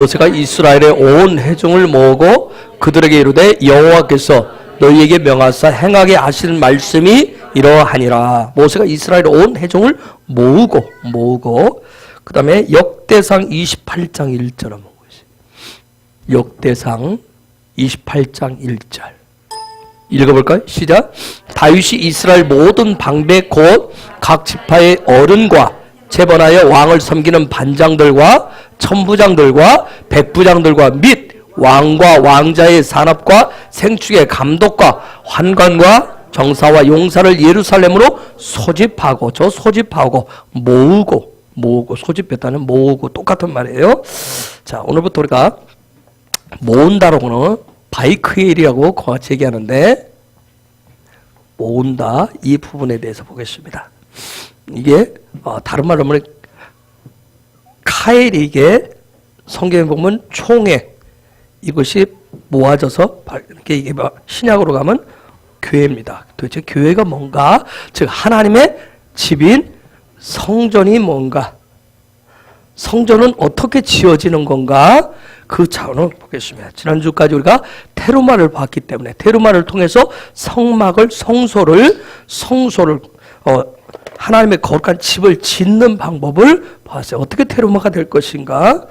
모세가 이스라엘의 온 회중을 모으고 그들에게 이르되 여호와께서 너희에게 명하사 행하게 하시는 말씀이 이러하니라. 모세가 이스라엘의 온 회중을 모으고 그 다음에 역대상 28장 1절 한번 보세요. 역대상 28장 1절 읽어볼까요? 시작. 다윗이 이스라엘 모든 방배 곧 각 지파의 어른과 재번하여 왕을 섬기는 반장들과 천부장들과 백부장들과 및 왕과 왕자의 산업과 생축의 감독과 환관과 정사와 용사를 예루살렘으로 소집하고, 저 소집하고 모으고 소집했다는 모으고 똑같은 말이에요. 자, 오늘부터 우리가 모은다라고는 바이크엘이라고 같이 얘기하는데, 모은다 이 부분에 대해서 보겠습니다. 이게 다른 말로 하면 카엘이, 이게 성경에 보면 총회, 이것이 모아져서 이게 신약으로 가면 교회입니다. 도대체 교회가 뭔가, 즉 하나님의 집인 성전이 뭔가, 성전은 어떻게 지어지는 건가, 그 차원을 보겠습니다. 지난주까지 우리가 테루마를 봤기 때문에 테루마를 통해서 성막을, 성소를 하나님의 거룩한 집을 짓는 방법을 봤어요. 어떻게 테루마가 될 것인가,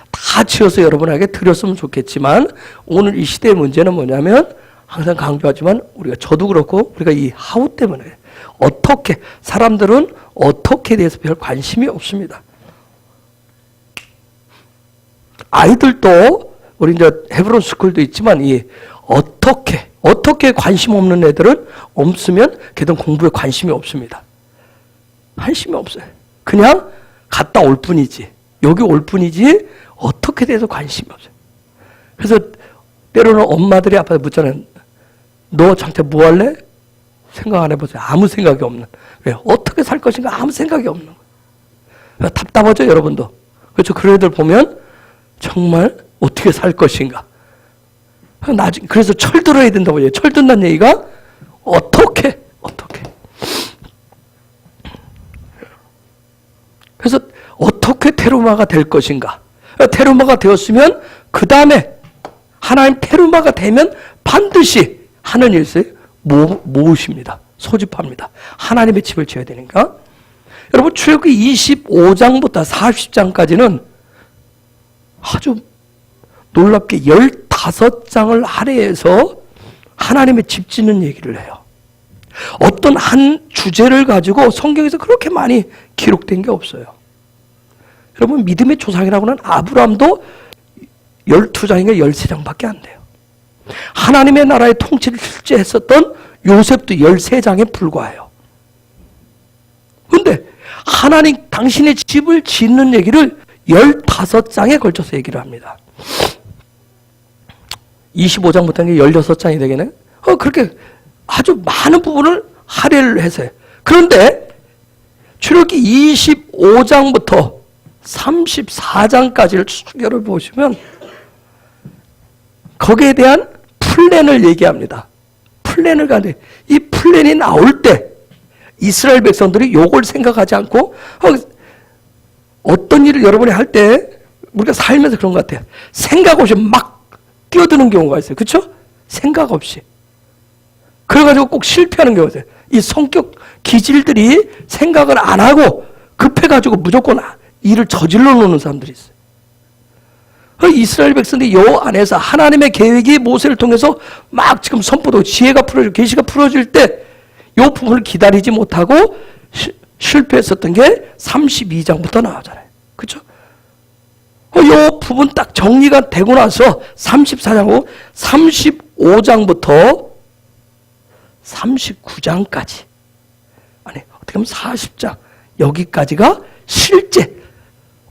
다 지어서 여러분에게 드렸으면 좋겠지만, 오늘 이 시대의 문제는 뭐냐면, 항상 강조하지만 우리가, 저도 그렇고 우리가 이 하우 때문에 어떻게, 사람들은 어떻게에 대해서 별 관심이 없습니다. 아이들도 우리 이제 헤브론 스쿨도 있지만, 이 어떻게 관심 없는 애들은 없으면 걔들은 공부에 관심이 없습니다. 관심이 없어요. 그냥 갔다 올 뿐이지, 여기 올 뿐이지 어떻게 돼서 관심이 없어요. 그래서 때로는 엄마들이 아빠한테 묻잖아요. 너 저한테 뭐 할래? 생각 안 해보세요. 아무 생각이 없는. 왜? 어떻게 살 것인가 아무 생각이 없는 거예요. 답답하죠, 여러분도? 그렇죠. 그런 애들 보면 정말 어떻게 살 것인가. 나중에 그래서 철들어야 된다고 해요. 철든다는 얘기가 어떻게. 그래서 어떻게 테루마가 될 것인가. 테루마가 되었으면 그 다음에 하나님 테루마가 되면 반드시 하는 일이 있어요. 모으십니다. 소집합니다. 하나님의 집을 지어야 되니까. 여러분, 출애굽기 25장부터 40장까지는 아주 놀랍게 15장을 할애해서 하나님의 집 짓는 얘기를 해요. 어떤 한 주제를 가지고 성경에서 그렇게 많이 기록된 게 없어요. 여러분, 믿음의 조상이라고는 아브라함도 12장인가 13장밖에 안 돼요. 하나님의 나라의 통치를 실제 했었던 요셉도 13장에 불과해요. 그런데 하나님 당신의 집을 짓는 얘기를 15장에 걸쳐서 얘기를 합니다. 25장부터 16장이 되겠네. 그렇게 아주 많은 부분을 할애를 해서 해요. 그런데 출애굽기 25장부터 34장까지를 추격을 보시면 거기에 대한 플랜을 얘기합니다. 플랜을 가는데, 이 플랜이 나올 때 이스라엘 백성들이 요걸 생각하지 않고, 어떤 일을 여러분이 할 때 우리가 살면서 그런 것 같아요. 생각 없이 막 뛰어드는 경우가 있어요. 그렇죠? 생각 없이. 그래가지고 꼭 실패하는 경우가 있어요. 이 성격 기질들이 생각을 안 하고 급해가지고 무조건 일을 저질러 놓는 사람들이 있어요. 이스라엘 백성들이 요 안에서 하나님의 계획이 모세를 통해서 막 지금 선포도 지혜가 풀어질, 계시가 풀어질 때 요 부분을 기다리지 못하고 실패했었던 게 32장부터 나오잖아요. 그렇죠? 요 부분 딱 정리가 되고 나서 34장하고 35장부터 39장까지, 아니 어떻게 보면 40장, 여기까지가 실제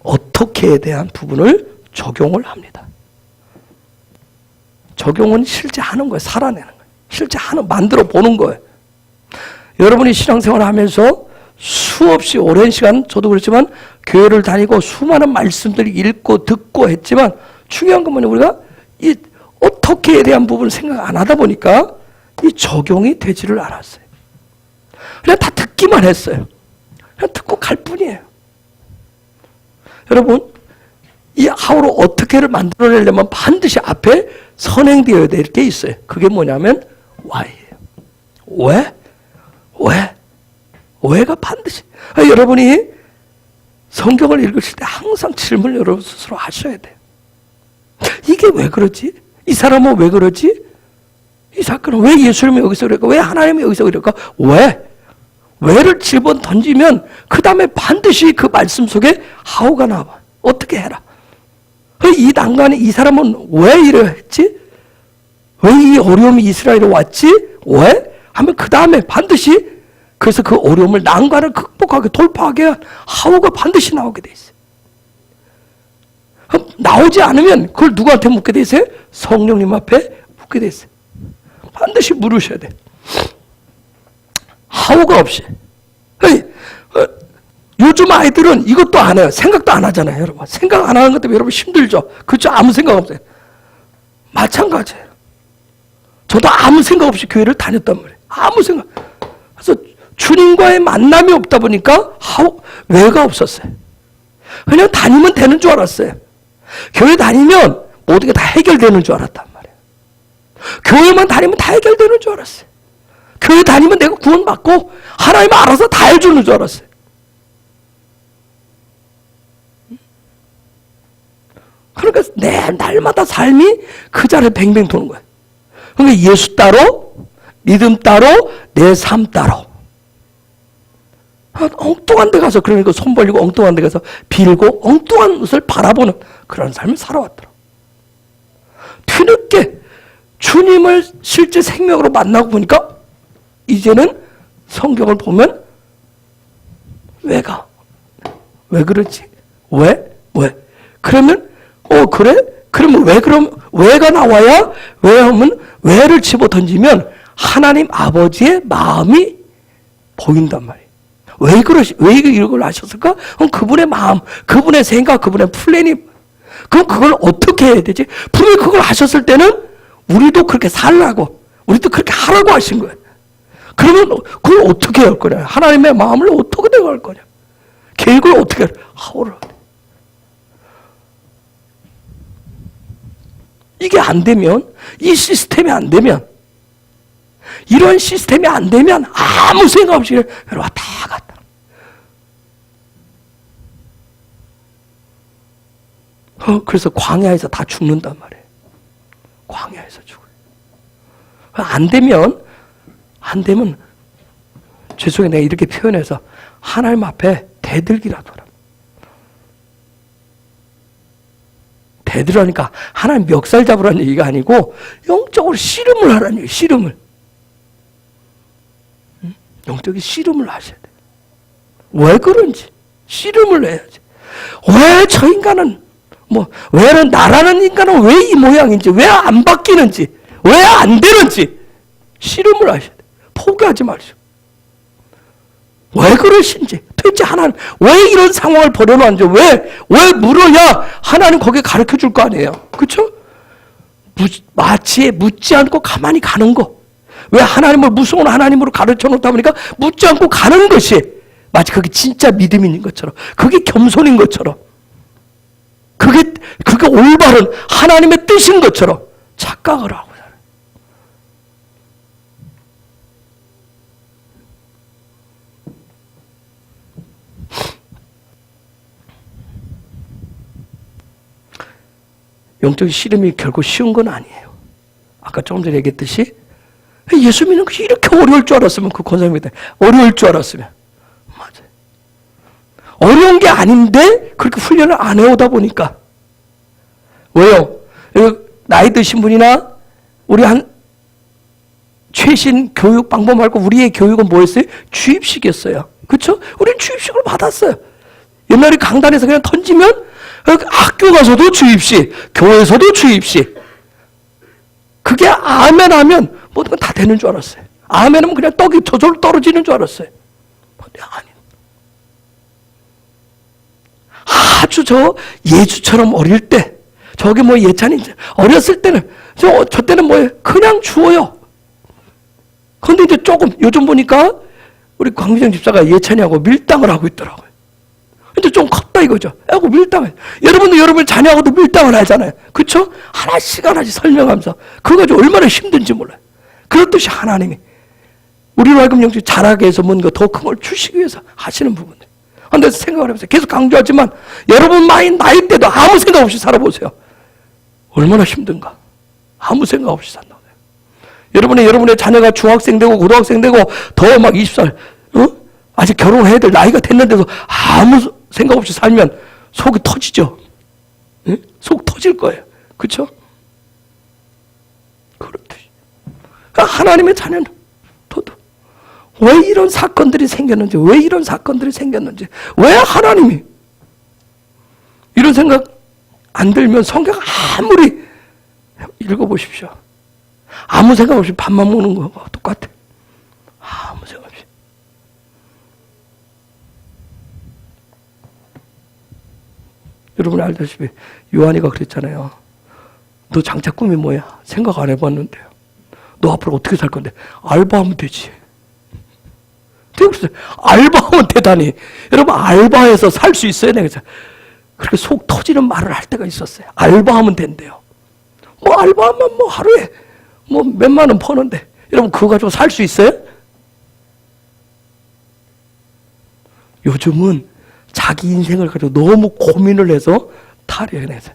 어떻게에 대한 부분을 적용을 합니다. 적용은 실제 하는 거예요. 살아내는 거예요. 실제 만들어 보는 거예요. 여러분이 신앙생활을 하면서 수없이 오랜 시간, 저도 그렇지만 교회를 다니고 수많은 말씀들을 읽고 듣고 했지만, 중요한 건 뭐냐, 우리가 이 어떻게에 대한 부분을 생각 안 하다 보니까 이 적용이 되지를 않았어요. 그냥 다 듣기만 했어요. 그냥 듣고 갈 뿐이에요. 여러분, 이 하울을 어떻게를 만들어내려면 반드시 앞에 선행되어야 될 게 있어요. 그게 뭐냐면 why예요. 왜가 반드시. 여러분이 성경을 읽으실 때 항상 질문을 여러분 스스로 하셔야 돼요. 이게 왜 그러지? 이 사람은 왜 그러지? 이 사건은 왜 예수님이 여기서 그럴까? 왜 하나님이 여기서 그럴까? 왜를 집어 던지면 그 다음에 반드시 그 말씀 속에 how가 나와. 어떻게 해라. 이 난관이 이 사람은 왜 이래 했지? 왜 이 어려움이 이스라엘에 왔지? 왜? 하면 그 다음에 반드시 그래서 그 어려움을 난관을 극복하게 돌파하게 한 how가 반드시 나오게 돼 있어요. 나오지 않으면 그걸 누구한테 묻게 돼 있어요? 성령님 앞에 묻게 돼 있어요. 반드시 물으셔야 돼. how가 없이. 요즘 아이들은 이것도 안 해요. 생각도 안 하잖아요, 여러분. 생각 안 하는 것 때문에 여러분 힘들죠. 그렇죠? 아무 생각 없어요. 마찬가지예요. 저도 아무 생각 없이 교회를 다녔단 말이에요. 아무 생각. 그래서 주님과의 만남이 없다 보니까 왜가 없었어요. 그냥 다니면 되는 줄 알았어요. 교회 다니면 모든 게 다 해결되는 줄 알았단 말이에요. 교회만 다니면 다 해결되는 줄 알았어요. 교회 다니면 내가 구원받고 하나님 알아서 다 해주는 줄 알았어요. 그러니까 내 날마다 삶이 그 자리에 뱅뱅 도는 거예요. 그러니까 예수 따로, 믿음 따로, 내 삶 따로. 엉뚱한 데 가서 그러니까 손 벌리고 엉뚱한 데 가서 빌고 엉뚱한 것을 바라보는 그런 삶을 살아왔더라고요. 뒤늦게 주님을 실제 생명으로 만나고 보니까 이제는 성경을 보면 왜가? 왜 그러지? 왜? 그러면 그래? 그러면 왜가 나와야 왜 하면 왜를 집어 던지면 하나님 아버지의 마음이 보인단 말이에요. 왜 이걸 하셨을까? 그럼 그분의 마음, 그분의 생각, 그분의 플랜이 그럼 그걸 어떻게 해야 되지? 분명히 그걸 하셨을 때는 우리도 그렇게 살라고 우리도 그렇게 하라고 하신 거예요. 그러면 그걸 어떻게 할 거냐? 하나님의 마음을 어떻게 내가 할 거냐? 계획을 어떻게 하오라. 이게 안 되면, 이 시스템이 안 되면, 이런 시스템이 안 되면 아무 생각 없이 왔다 갔다. 그래서 광야에서 다 죽는단 말이에요. 광야에서 죽어요. 안 되면 죄송해요. 내가 이렇게 표현해서 하나님 앞에 대들기라도 하라. 대들으니까 하나님 멱살 잡으라는 얘기가 아니고 영적으로 씨름을 하라는 얘기예요. 씨름을. 영적인 씨름을 하셔야 돼요. 왜 그런지 씨름을 해야지. 왜 저 인간은 왜는 나라는 인간은 왜 이 모양인지, 왜 안 바뀌는지, 왜 안 되는지 씨름을 하셔야 돼요. 포기하지 마시고. 왜 그러신지, 도대체 하나님 왜 이런 상황을 벌여놓았는지, 왜 물어야 하나님 거기에 가르쳐 줄 거 아니에요. 그렇죠? 마치 묻지 않고 가만히 가는 거. 왜 하나님을 무서운 하나님으로 가르쳐 놓다 보니까 묻지 않고 가는 것이 마치 그게 진짜 믿음인 것처럼, 그게 겸손인 것처럼, 그게 올바른 하나님의 뜻인 것처럼 착각을 하고 살아요. 영적인 씨름이 결코 쉬운 건 아니에요. 아까 조금 전에 얘기했듯이 예수 믿는 것이 이렇게 어려울 줄 알았으면, 그 권사님한테 어려울 줄 알았으면, 맞아요. 어려운 게 아닌데 그렇게 훈련을 안 해오다 보니까. 왜요? 나이 드신 분이나 우리 최신 교육 방법 말고 우리의 교육은 뭐였어요? 주입식이었어요. 그렇죠? 우리는 주입식을 받았어요. 옛날에 강단에서 그냥 던지면 학교 가서도 주입식, 교회에서도 주입식. 그게 아멘 하면 모든 건 다 되는 줄 알았어요. 아멘 하면 그냥 떡이 저절로 떨어지는 줄 알았어요. 근데 아니. 아주 예주처럼 어릴 때, 저게 예찬인지, 어렸을 때는, 저 때는 뭐예요? 그냥 주어요. 근데 이제 조금, 요즘 보니까 우리 광미정 집사가 예찬이하고 밀당을 하고 있더라고요. 근데 좀 컸다 이거죠. 아이고 밀당해. 여러분도 여러분 자녀하고도 밀당을 하잖아요. 그렇죠? 하나씩 하나씩 설명하면서 그거 가지고 얼마나 힘든지 몰라요. 그렇듯이 하나님이 우리로 하여금 영적 자라게 해서 뭔가 더 큰 걸 주시기 위해서 하시는 부분들. 근데 생각을 해보세요. 계속 강조하지만 여러분 나이 때도 아무 생각 없이 살아보세요. 얼마나 힘든가. 아무 생각 없이 산다고 해요. 여러분의 자녀가 중학생 되고 고등학생 되고 더 막 20살 아직 결혼해야 될 나이가 됐는데도 아무 생각 없이 살면 속이 터지죠. 응? 속 터질 거예요. 그렇죠? 그렇듯이 하나님의 자녀는 왜 이런 사건들이 생겼는지, 왜 하나님이 이런 생각 안 들면 성경 아무리 읽어보십시오. 아무 생각 없이 밥만 먹는 거하고 똑같아. 아무 생각 없이. 여러분 알다시피 요한이가 그랬잖아요. 너 장차 꿈이 뭐야? 생각 안 해봤는데요. 너 앞으로 어떻게 살 건데? 알바하면 되지. 알바하면 되다니. 여러분 알바해서 살 수 있어요? 내가 그렇게 속 터지는 말을 할 때가 있었어요. 알바하면 된대요. 뭐 알바하면 뭐 하루에 뭐 몇만 원 버는데 여러분 그거 가지고 살 수 있어요? 요즘은 자기 인생을 가지고 너무 고민을 해서 탈해내세요.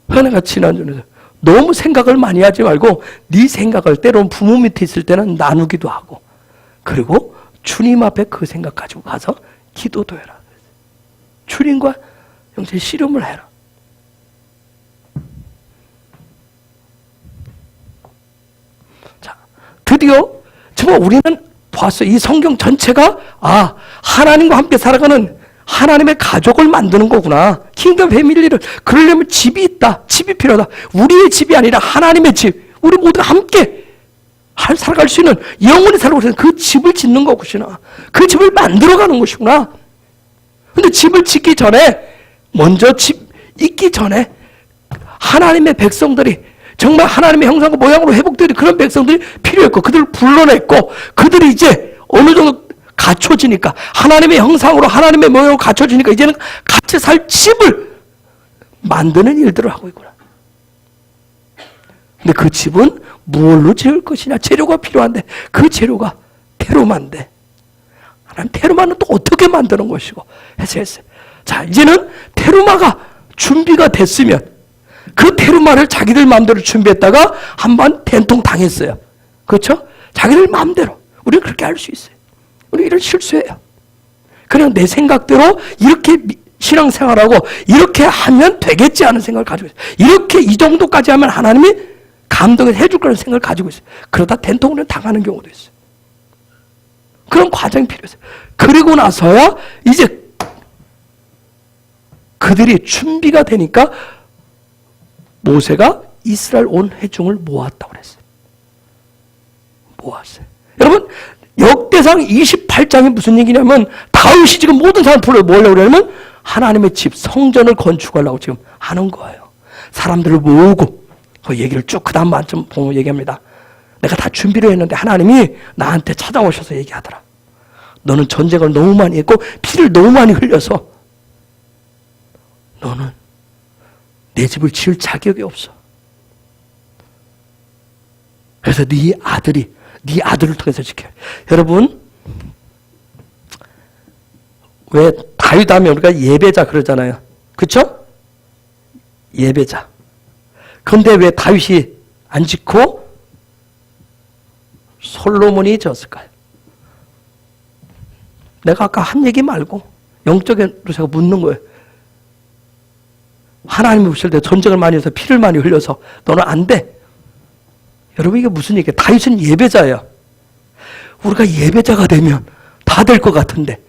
내가 지난주에 너무 생각을 많이 하지 말고 네 생각을 때로는 부모 밑에 있을 때는 나누기도 하고 그리고 주님 앞에 그 생각 가지고 가서 기도도 해라. 주님과 영적 씨름을 해라. 자, 드디어 정말 우리는 봤어요. 이 성경 전체가 하나님과 함께 살아가는 하나님의 가족을 만드는 거구나. 킹덤 패밀리를 그러려면 집이 있다. 집이 필요하다. 우리의 집이 아니라 하나님의 집. 우리 모두가 함께 살아갈 수 있는 영원히 살아갈 수 있는 그 집을 짓는 거구나. 그 집을 만들어가는 것이구나. 근데 집을 짓기 전에 먼저 집 있기 전에 하나님의 백성들이 정말 하나님의 형상과 모양으로 회복되는 그런 백성들이 필요했고 그들을 불러냈고 그들이 이제 어느 정도 갖춰지니까 하나님의 형상으로 하나님의 모양으로 갖춰지니까 이제는 같이 살 집을 만드는 일들을 하고 있구나. 근데 그 집은 무엇로 지을 것이냐? 재료가 필요한데 그 재료가 테루마인데 하나님 테루마는 또 어떻게 만드는 것이고 해서 했어요. 자, 이제는 테루마가 준비가 됐으면 그 테루마를 자기들 마음대로 준비했다가 한번 된통 당했어요. 그렇죠? 자기들 마음대로. 우리는 그렇게 할 수 있어요. 우리 이런 실수해요. 그냥 내 생각대로 이렇게 신앙생활하고 이렇게 하면 되겠지 하는 생각을 가지고 있어요. 이렇게 이 정도까지 하면 하나님이 감동을 해줄 거라는 생각을 가지고 있어요. 그러다 된통을 당하는 경우도 있어요. 그런 과정이 필요했어요. 그리고 나서야 이제 그들이 준비가 되니까 모세가 이스라엘 온 회중을 모았다고 그랬어요. 모았어요. 여러분 역대상 28장이 무슨 얘기냐면 다윗이 지금 모든 사람 불러 모으려고 그러면 하나님의 집 성전을 건축하려고 지금 하는 거예요. 사람들을 모으고 그 얘기를 쭉 그 다음 만점 보면 얘기합니다. 내가 다 준비를 했는데 하나님이 나한테 찾아오셔서 얘기하더라. 너는 전쟁을 너무 많이 했고 피를 너무 많이 흘려서 너는 내 집을 지을 자격이 없어. 그래서 네 아들을 통해서 지켜요. 여러분 왜 다윗 하면 우리가 예배자 그러잖아요. 그렇죠? 예배자. 그런데 왜 다윗이 안 짓고 솔로몬이 지었을까요? 내가 아까 한 얘기 말고 영적으로 제가 묻는 거예요. 하나님이 보실 때 전쟁을 많이 해서 피를 많이 흘려서 너는 안 돼. 여러분 이게 무슨 얘기예요? 다윗은 예배자예요. 우리가 예배자가 되면 다 될 것 같은데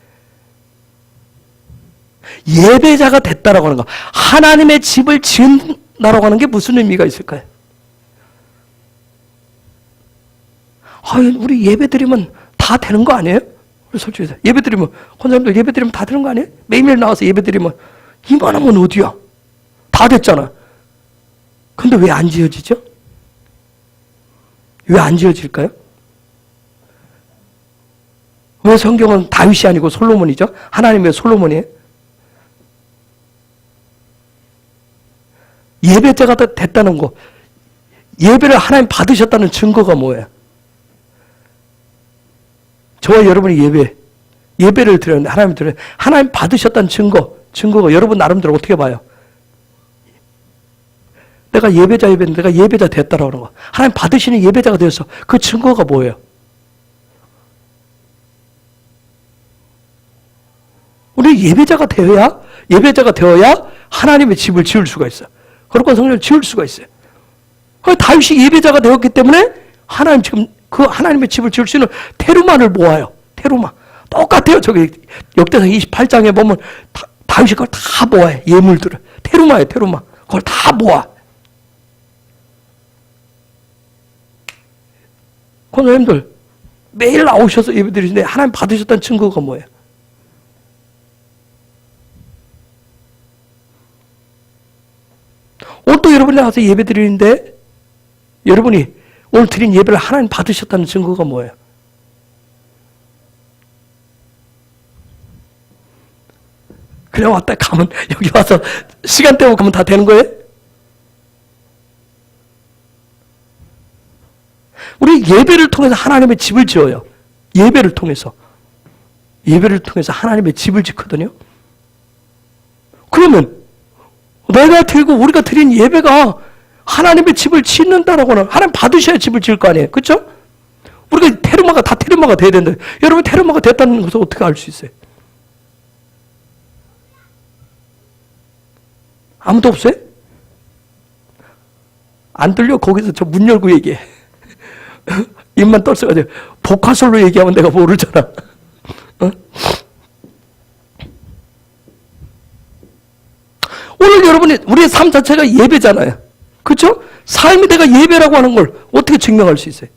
예배자가 됐다라고 하는 거 하나님의 집을 지은다라고 하는 게 무슨 의미가 있을까요? 우리 예배드리면 다 되는 거 아니에요? 우리 솔직히 예배드리면 권사님들 예배드리면 다 되는 거 아니에요? 매일매일 나와서 예배드리면 이만하면 어디야? 다 됐잖아. 근데 왜 안 지어지죠? 왜 안 지어질까요? 왜 성경은 다윗이 아니고 솔로몬이죠? 하나님 왜 솔로몬이에요? 예배자가 됐다는 거, 예배를 하나님 받으셨다는 증거가 뭐예요? 저와 여러분이 예배를 드렸는데 하나님 받으셨다는 증거가 여러분 나름대로 어떻게 봐요? 내가 예배자 됐다라고 하는 거. 하나님 받으시는 예배자가 되어서 그 증거가 뭐예요? 우리 예배자가 되어야 하나님의 집을 지을 수가 있어요. 거룩한 성전을 지을 수가 있어요. 다윗이 예배자가 되었기 때문에 하나님 지금 그 하나님의 집을 지을 수 있는 테루마를 모아요. 테루마. 똑같아요. 저기 역대상 28장에 보면 다윗이 그걸 다 모아요. 예물들을. 테루마예요. 테루마. 그걸 다 모아. 권사님들 매일 나오셔서 예배드리시는데 하나님 받으셨다는 증거가 뭐예요? 오늘 또 여러분이 나와서 예배드리는데 여러분이 오늘 드린 예배를 하나님 받으셨다는 증거가 뭐예요? 그냥 왔다 가면 여기 와서 시간 때우고 가면 다 되는 거예요? 우리 예배를 통해서 하나님의 집을 지어요. 예배를 통해서 하나님의 집을 짓거든요. 그러면 우리가 드린 예배가 하나님의 집을 짓는다라고 하는, 하나님 받으셔야 집을 지을 거 아니에요. 그렇죠? 우리가 테르마가 돼야 된다. 여러분 테르마가 됐다는 것을 어떻게 알 수 있어요? 아무도 없어요? 안 들려? 거기서 저 문 열고 얘기해. 입만 떨어가지고 복화술로 얘기하면 내가 모르잖아. 어? 오늘 여러분이 우리의 삶 자체가 예배잖아요. 그렇죠? 삶이 내가 예배라고 하는 걸 어떻게 증명할 수 있어요?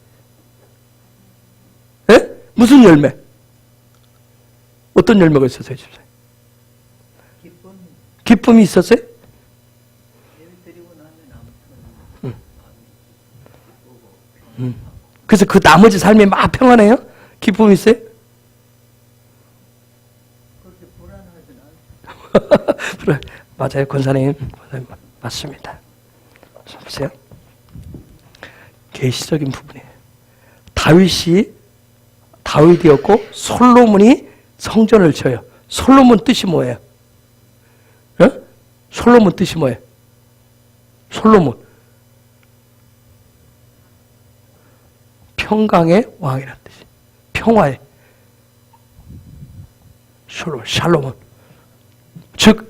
예? 무슨 열매? 어떤 열매가 있었어요, 집사님? 기쁨이 있었어요? 그래서 그 나머지 삶이 막 평안해요? 기쁨이 있어요? 맞아요, 권사님 맞습니다. 보세요. 계시적인 부분이에요. 다윗이었고 솔로몬이 성전을 쳐요. 솔로몬 뜻이 뭐예요? 어? 솔로몬 뜻이 뭐예요? 솔로몬 평강의 왕이라는 뜻이. 평화의 샬롬은 즉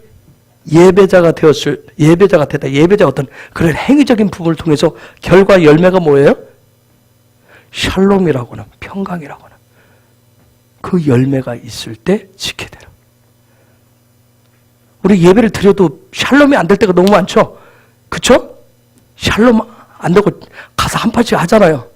예배자가 됐다. 예배자가 어떤 그런 행위적인 부분을 통해서 결과 열매가 뭐예요? 샬롬이라고 하는, 평강이라고 하는 그 열매가 있을 때 지게 되는. 우리 예배를 드려도 샬롬이 안 될 때가 너무 많죠? 그쵸? 샬롬 안 되고 가서 한 팔씩 하잖아요.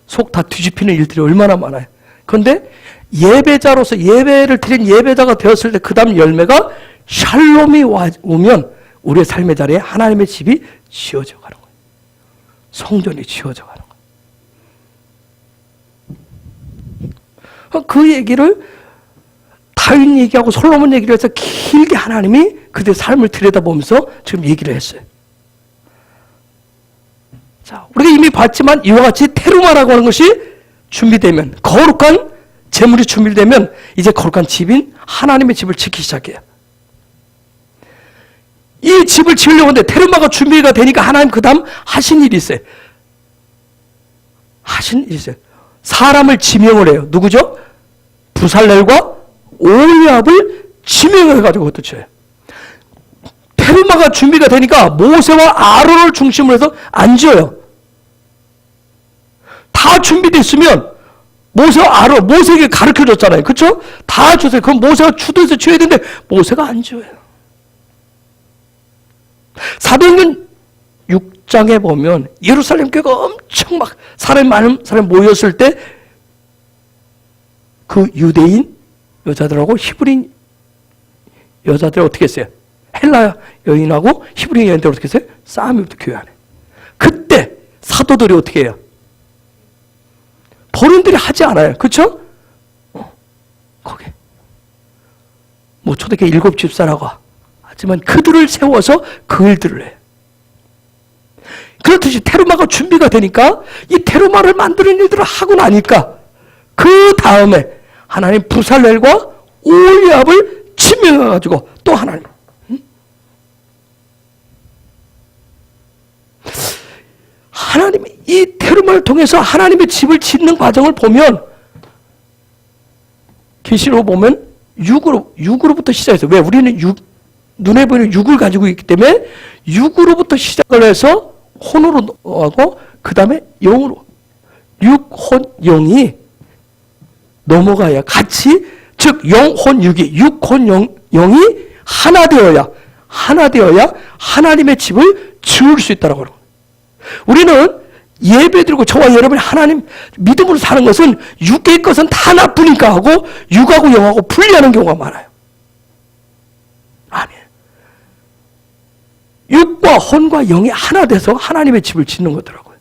속 다 뒤집히는 일들이 얼마나 많아요. 그런데 예배자로서 예배를 드린 예배자가 되었을 때 그 다음 열매가 샬롬이 오면 우리의 삶의 자리에 하나님의 집이 지어져 가는 거예요. 성전이 지어져 가는 거예요. 그 얘기를 다윗 얘기하고 솔로몬 얘기를 해서 길게 하나님이 그들의 삶을 들여다보면서 지금 얘기를 했어요. 자, 우리가 이미 봤지만 이와 같이 테루마라고 하는 것이 준비되면, 거룩한 재물이 준비되면 이제 거룩한 집인 하나님의 집을 짓기 시작해요. 이 집을 지으려고 하는데 테르마가 준비가 되니까 하나님 그 다음 하신 일이 있어요. 사람을 지명을 해요. 누구죠? 부살렐과 오리압을 지명해가지고 그것도 쳐요. 테르마가 준비가 되니까 모세와 아론을 중심으로 해서 안 지어요. 다 준비됐으면 모세와 아론, 모세에게 가르쳐줬잖아요. 그렇죠? 다 주세요. 그럼 모세가 주도해서 지어야 되는데 모세가 안 지어요. 사도행전 6장에 보면 예루살렘 교회가 엄청 막 많은 사람이 모였을 때 그 유대인 여자들하고 히브리인 여자들 어떻게 했어요? 헬라 여인하고 히브리 여인들 어떻게 했어요? 싸움이부터 교회 안에. 그때 사도들이 어떻게 해요? 본인들이 하지 않아요. 그렇죠? 거기. 뭐 초대교회 7 집사라고 하지만 그들을 세워서 그 일들을 해요. 그렇듯이 테르마가 준비가 되니까 이 테르마를 만드는 일들을 하고 나니까 그 다음에 하나님 부살렐과 오홀리압을 지명해가지고 또 하나님 하나님이 이 테르마를 통해서 하나님의 집을 짓는 과정을 보면 계시록 보면 6으로부터 시작해서 왜 우리는 눈에 보이는 6을 가지고 있기 때문에 6으로부터 시작을 해서 혼으로 하고 그 다음에 영으로 6혼 0이 넘어가야 같이 즉 영혼 6이 6혼 0이 하나 되어야 하나님의 집을 지을 수 있다고 하는 거예요. 우리는 예배드리고 저와 여러분이 하나님 믿음으로 사는 것은 육의 것은 다 나쁘니까 하고 육하고 영하고 분리하는 경우가 많아요. 아니에요. 육과 혼과 영이 하나 돼서 하나님의 집을 짓는 거더라고요.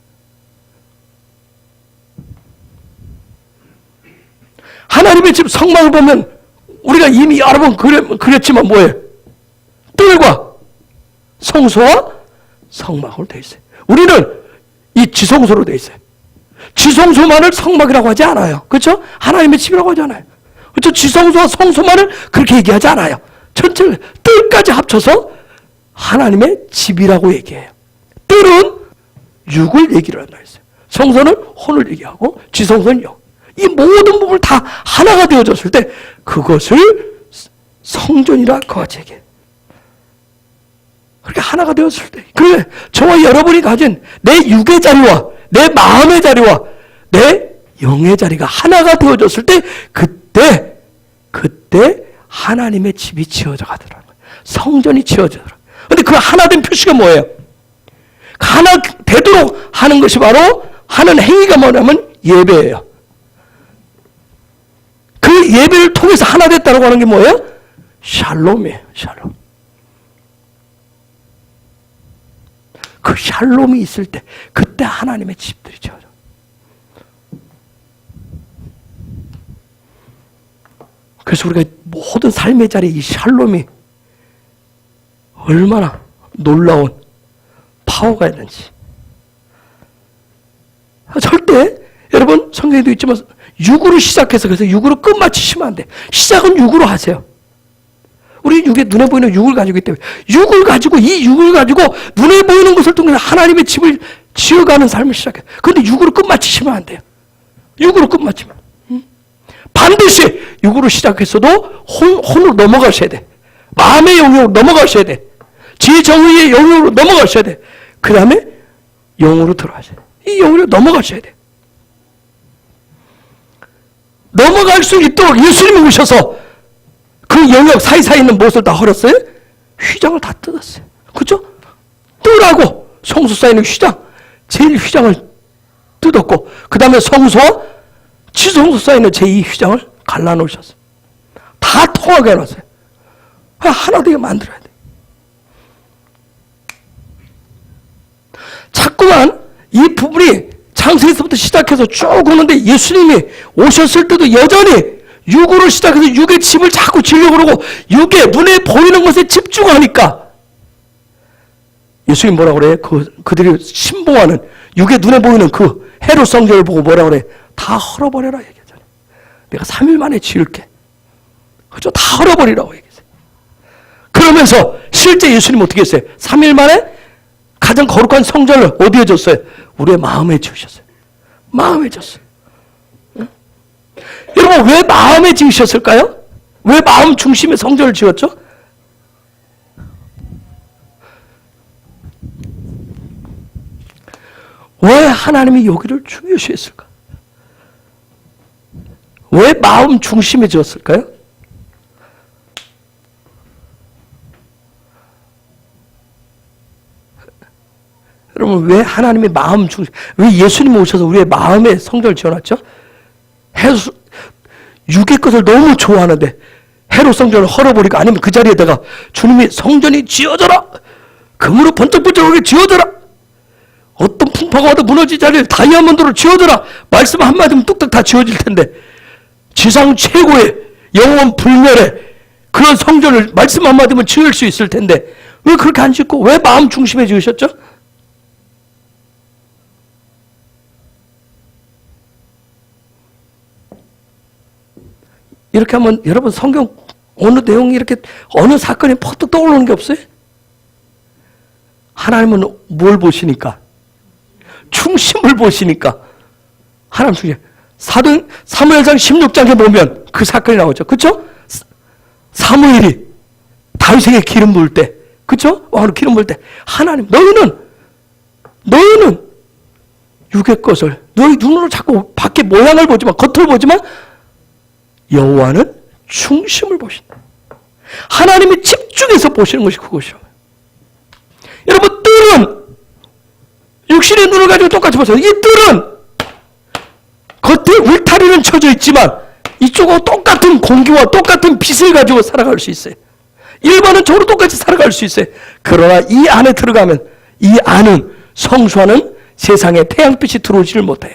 하나님의 집 성막을 보면 우리가 이미 여러 번 그랬지만 뭐예요? 뜰과 성소와 성막으로 되어 있어요. 우리는 이 지성소로 되어 있어요. 지성소만을 성막이라고 하지 않아요. 그렇죠? 하나님의 집이라고 하지 않아요. 그렇죠? 지성소와 성소만을 그렇게 얘기하지 않아요. 전체를 뜰까지 합쳐서 하나님의 집이라고 얘기해요. 뜰은 육을 얘기를 한다 했어요. 성소는 혼을 얘기하고 지성소는 영. 이 모든 부분을 다 하나가 되어졌을 때 그것을 성전이라 그것이 얘기해요. 그렇게 하나가 되었을 때 그래 저와 여러분이 가진 내 육의 자리와 내 마음의 자리와 내 영의 자리가 하나가 되어졌을 때 그때 하나님의 집이 지어져 가더라고요. 성전이 지어지더라고요. 근데 그 하나 된 표시가 뭐예요? 하나 되도록 하는 것이 바로 하는 행위가 뭐냐면 예배예요. 그 예배를 통해서 하나 됐다고 하는 게 뭐예요? 샬롬이에요. 샬롬. 그 샬롬이 있을 때 그때 하나님의 집들이 지어져. 그래서 우리가 모든 삶의 자리에 이 샬롬이 얼마나 놀라운 파워가 있는지. 절대 여러분 성경에도 있지만 6으로 시작해서 그래서 6으로 끝마치시면 안 돼. 시작은 6으로 하세요. 우리 육의 눈에 보이는 6을 가지고 있기 때문에 6을 가지고 이 6을 가지고 눈에 보이는 것을 통해서 하나님의 집을 지어가는 삶을 시작해요. 그런데 6으로 끝마치시면 안 돼요. 6으로 끝마치면 반드시 6으로 시작했어도 혼으로 넘어가셔야 돼. 마음의 영역으로 넘어가셔야 돼. 지정의의 영역으로 넘어가셔야 돼. 그 다음에 영으로 들어가셔야 돼. 이 영으로 넘어가셔야 돼. 넘어갈 수 있도록 예수님이 오셔서 그 영역 사이사이 있는 못을 다 헐었어요? 휘장을 다 뜯었어요. 그죠? 뜰하고 성소 사이는 휘장, 제일 휘장을 뜯었고 그 다음에 성소와 지성소 사이는 제2 휘장을 갈라놓으셨어요. 다 통하게 해놨어요. 하나 되게 만들어야 돼. 자꾸만 이 부분이 창세기서부터 시작해서 쭉 오는데 예수님이 오셨을 때도 여전히 육으로 시작해서 육의 집을 자꾸 지으려고 그러고 육의 눈에 보이는 것에 집중하니까 예수님 뭐라 그래요? 그들이 신봉하는 육의 눈에 보이는 그 헤롯 성전을 보고 뭐라 그래? 다 헐어버려라 얘기하잖아요. 내가 3일 만에 지을게. 그죠? 다 헐어버리라고 얘기했어요. 그러면서 실제 예수님 어떻게 했어요? 3일 만에 가장 거룩한 성전을 어디에 줬어요? 우리의 마음에 지으셨어요. 마음에 졌어요. 여러분 왜 마음에 지으셨을까요? 왜 마음 중심의 성전을 지었죠? 왜 하나님이 여기를 중요시 했을까? 왜 마음 중심에 지었을까요? 여러분 왜 하나님의 마음 중심, 왜 예수님이 오셔서 우리의 마음의 성전을 지어놨죠? 육의 것을 너무 좋아하는데 헤롯 성전을 헐어버리고 아니면 그 자리에다가 주님이 성전이 지어져라, 금으로 번쩍번쩍하게 지어져라, 어떤 풍파가 와도 무너질 자리를 다이아몬드로 지어져라, 말씀 한마디면 뚝딱 다 지어질 텐데 지상 최고의 영원 불멸의 그런 성전을 말씀 한마디면 지을 수 있을 텐데 왜 그렇게 안 짓고 왜 마음 중심에 지으셨죠? 이렇게 하면 여러분 성경 어느 내용이 이렇게 어느 사건이 퍼뜩 떠오르는 게 없어요? 하나님은 뭘 보시니까? 중심을 보시니까. 하나님 중심. 사무엘상 16장에 보면 그 사건이 나오죠. 그쵸? 사무엘이 다윗에게 기름 부을 때, 그쵸? 왕으로 기름 부을 때, 하나님, 너희는 육의 것을, 너희 눈으로 자꾸 밖에 모양을 보지만, 겉을 보지만, 여호와는 중심을 보신다. 하나님이 집중해서 보시는 것이 그것이요. 여러분, 뜰은 육신의 눈을 가지고 똑같이 보세요. 이 뜰은 겉에 울타리는 쳐져 있지만 이쪽하고 똑같은 공기와 똑같은 빛을 가지고 살아갈 수 있어요. 일반은 저로 똑같이 살아갈 수 있어요. 그러나 이 안에 들어가면 이 안은 성수하는 세상에 태양빛이 들어오지를 못해요.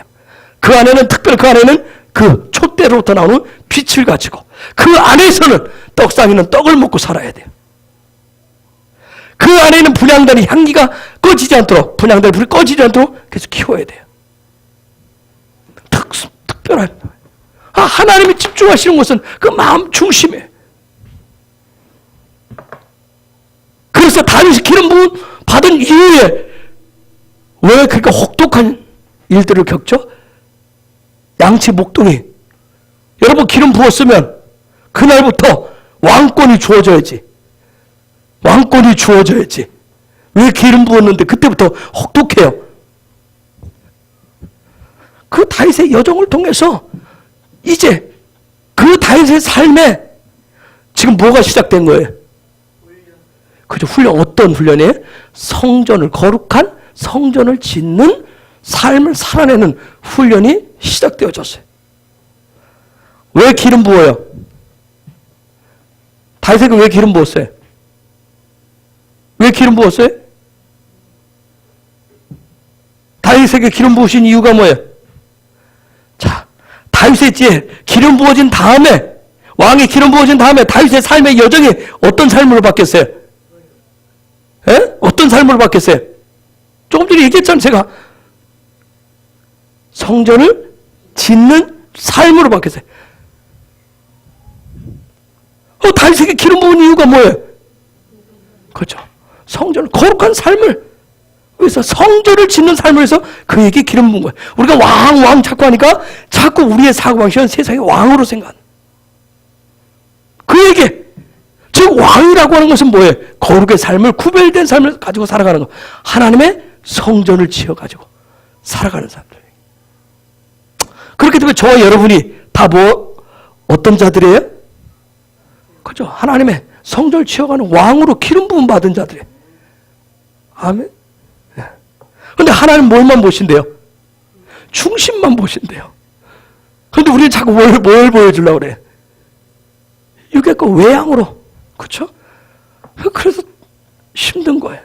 그 안에는 특별히 그 안에는 그 촛대로부터 나오는 빛을 가지고 그 안에서는 떡상이는 떡을 먹고 살아야 돼요. 그 안에는 분향단의 향기가 꺼지지 않도록, 분향단의 불이 꺼지지 않도록 계속 키워야 돼요. 특별한. 하나님이 집중하시는 것은 그 마음 중심에. 그래서 다윗이 기름 부음 받은 이후에 왜 그렇게 혹독한 일들을 겪죠? 양치 목동이. 여러분 기름 부었으면 그날부터 왕권이 주어져야지. 왕권이 주어져야지. 왜 기름 부었는데 그때부터 혹독해요? 그 다윗의 여정을 통해서 이제 그 다윗의 삶에 지금 뭐가 시작된 거예요? 그죠? 훈련. 어떤 훈련이에요? 성전을, 거룩한 성전을 짓는 삶을 살아내는 훈련이 시작되어졌어요. 왜 기름 부어요? 다윗에게 왜 기름 부었어요? 왜 기름 부었어요? 다윗에게 기름 부으신 이유가 뭐예요? 자, 다윗의 지혜, 기름 부어진 다음에, 왕이 기름 부어진 다음에 다윗의 삶의 여정이 어떤 삶으로 바뀌었어요? 에? 어떤 삶으로 바뀌었어요? 조금 전에 얘기했잖아요, 제가. 성전을 짓는 삶으로 바뀌었어요. 다윗에게 기름 부은 이유가 뭐예요? 그렇죠. 성전을, 거룩한 삶을 위해서, 성전을 짓는 삶을 위해서 그에게 기름 부은 거예요. 우리가 왕 자꾸 하니까 자꾸 우리의 사고방식은 세상의 왕으로 생각하는. 그에게, 즉 왕이라고 하는 것은 뭐예요? 거룩의 삶을, 구별된 삶을 가지고 살아가는 거. 하나님의 성전을 지어가지고 살아가는 사람들. 그렇게 되면 저와 여러분이 다 어떤 자들이에요? 그죠? 하나님의 성전을 지어가는 왕으로 기름 부음 받은 자들이에요. 아멘. 근데 하나님 뭘만 보신대요? 중심만 보신대요. 근데 우리는 자꾸 뭘 보여주려고 그래? 육의 거 외양으로. 그쵸? 그래서 힘든 거예요.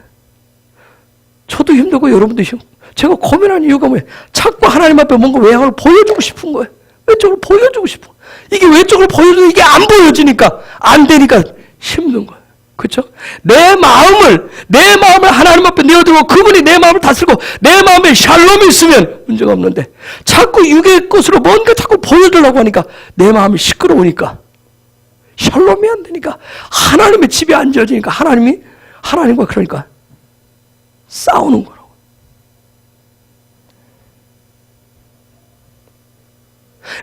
저도 힘들고 여러분도 힘들고. 제가 고민하는 이유가 뭐예요? 자꾸 하나님 앞에 뭔가 외양을 보여주고 싶은 거예요. 외적으로 보여주고 싶은 거예요. 이게 외적으로 보여주는 이게 안 보여지니까, 안 되니까 힘든 거예요. 그렇죠? 내 마음을 하나님 앞에 내어두고 그분이 내 마음을 다스리고 내 마음에 샬롬이 있으면 문제가 없는데 자꾸 육의 것으로 뭔가 자꾸 보여주려고 하니까 내 마음이 시끄러우니까 샬롬이 안 되니까 하나님의 집이 안 지어지니까 하나님과 그러니까 싸우는 거라고.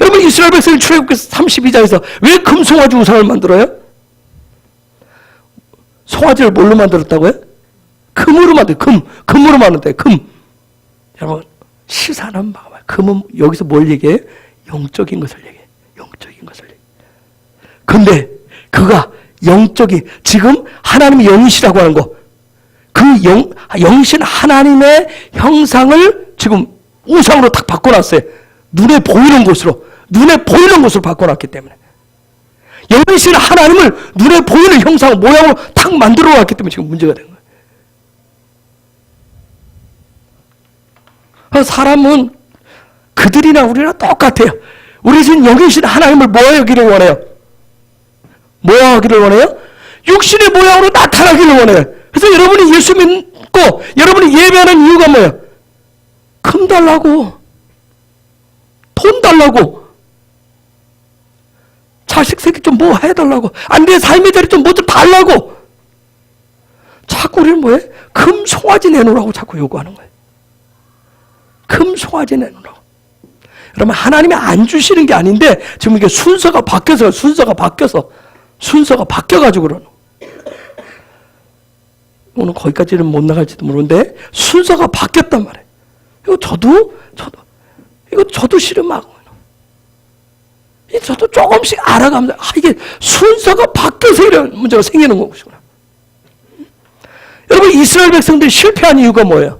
여러분 이스라엘 백성이 출애굽기 32장에서 왜 금송아지 우상을 만들어요? 송아지를 뭘로 만들었다고요? 금으로 금으로 만든대. 금. 여러분 시사는 봐봐요. 금은 여기서 뭘 얘기해요? 영적인 것을 얘기해요. 영적인 것을 얘기해요. 근데 그가 영적인, 지금 하나님의 영이시라고 하는 거, 그 영이신 하나님의 형상을 지금 우상으로 딱 바꿔놨어요. 눈에 보이는 것으로 바꿔놨기 때문에. 영이신 하나님을 눈에 보이는 형상, 모양으로 탁 만들어 놨기 때문에 지금 문제가 된 거예요. 사람은 그들이나 우리나 똑같아요. 우리 지금 영이신 하나님을 뭐 여기를 원해요? 뭐 하기를 원해요? 육신의 모양으로 나타나기를 원해요. 그래서 여러분이 예수 믿고 여러분이 예배하는 이유가 뭐예요? 금 달라고, 돈 달라고, 자식 새끼 좀 뭐 해달라고, 내 삶의 자리 좀 뭐 좀 달라고. 자꾸 우리는 뭐예요? 금 송아지 내놓으라고 자꾸 요구하는 거예요. 금 송아지 내놓으라고. 여러분, 하나님이 안 주시는 게 아닌데 지금 이게 순서가 바뀌어가지고 그러는 거예요. 오늘 거기까지는 못 나갈지도 모르는데 순서가 바뀌었단 말이에요. 이거 저도 싫음하고, 저도 조금씩 알아가면서 이게 순서가 바뀌어서 이런 문제가 생기는 거구나. 여러분, 이스라엘 백성들이 실패한 이유가 뭐예요?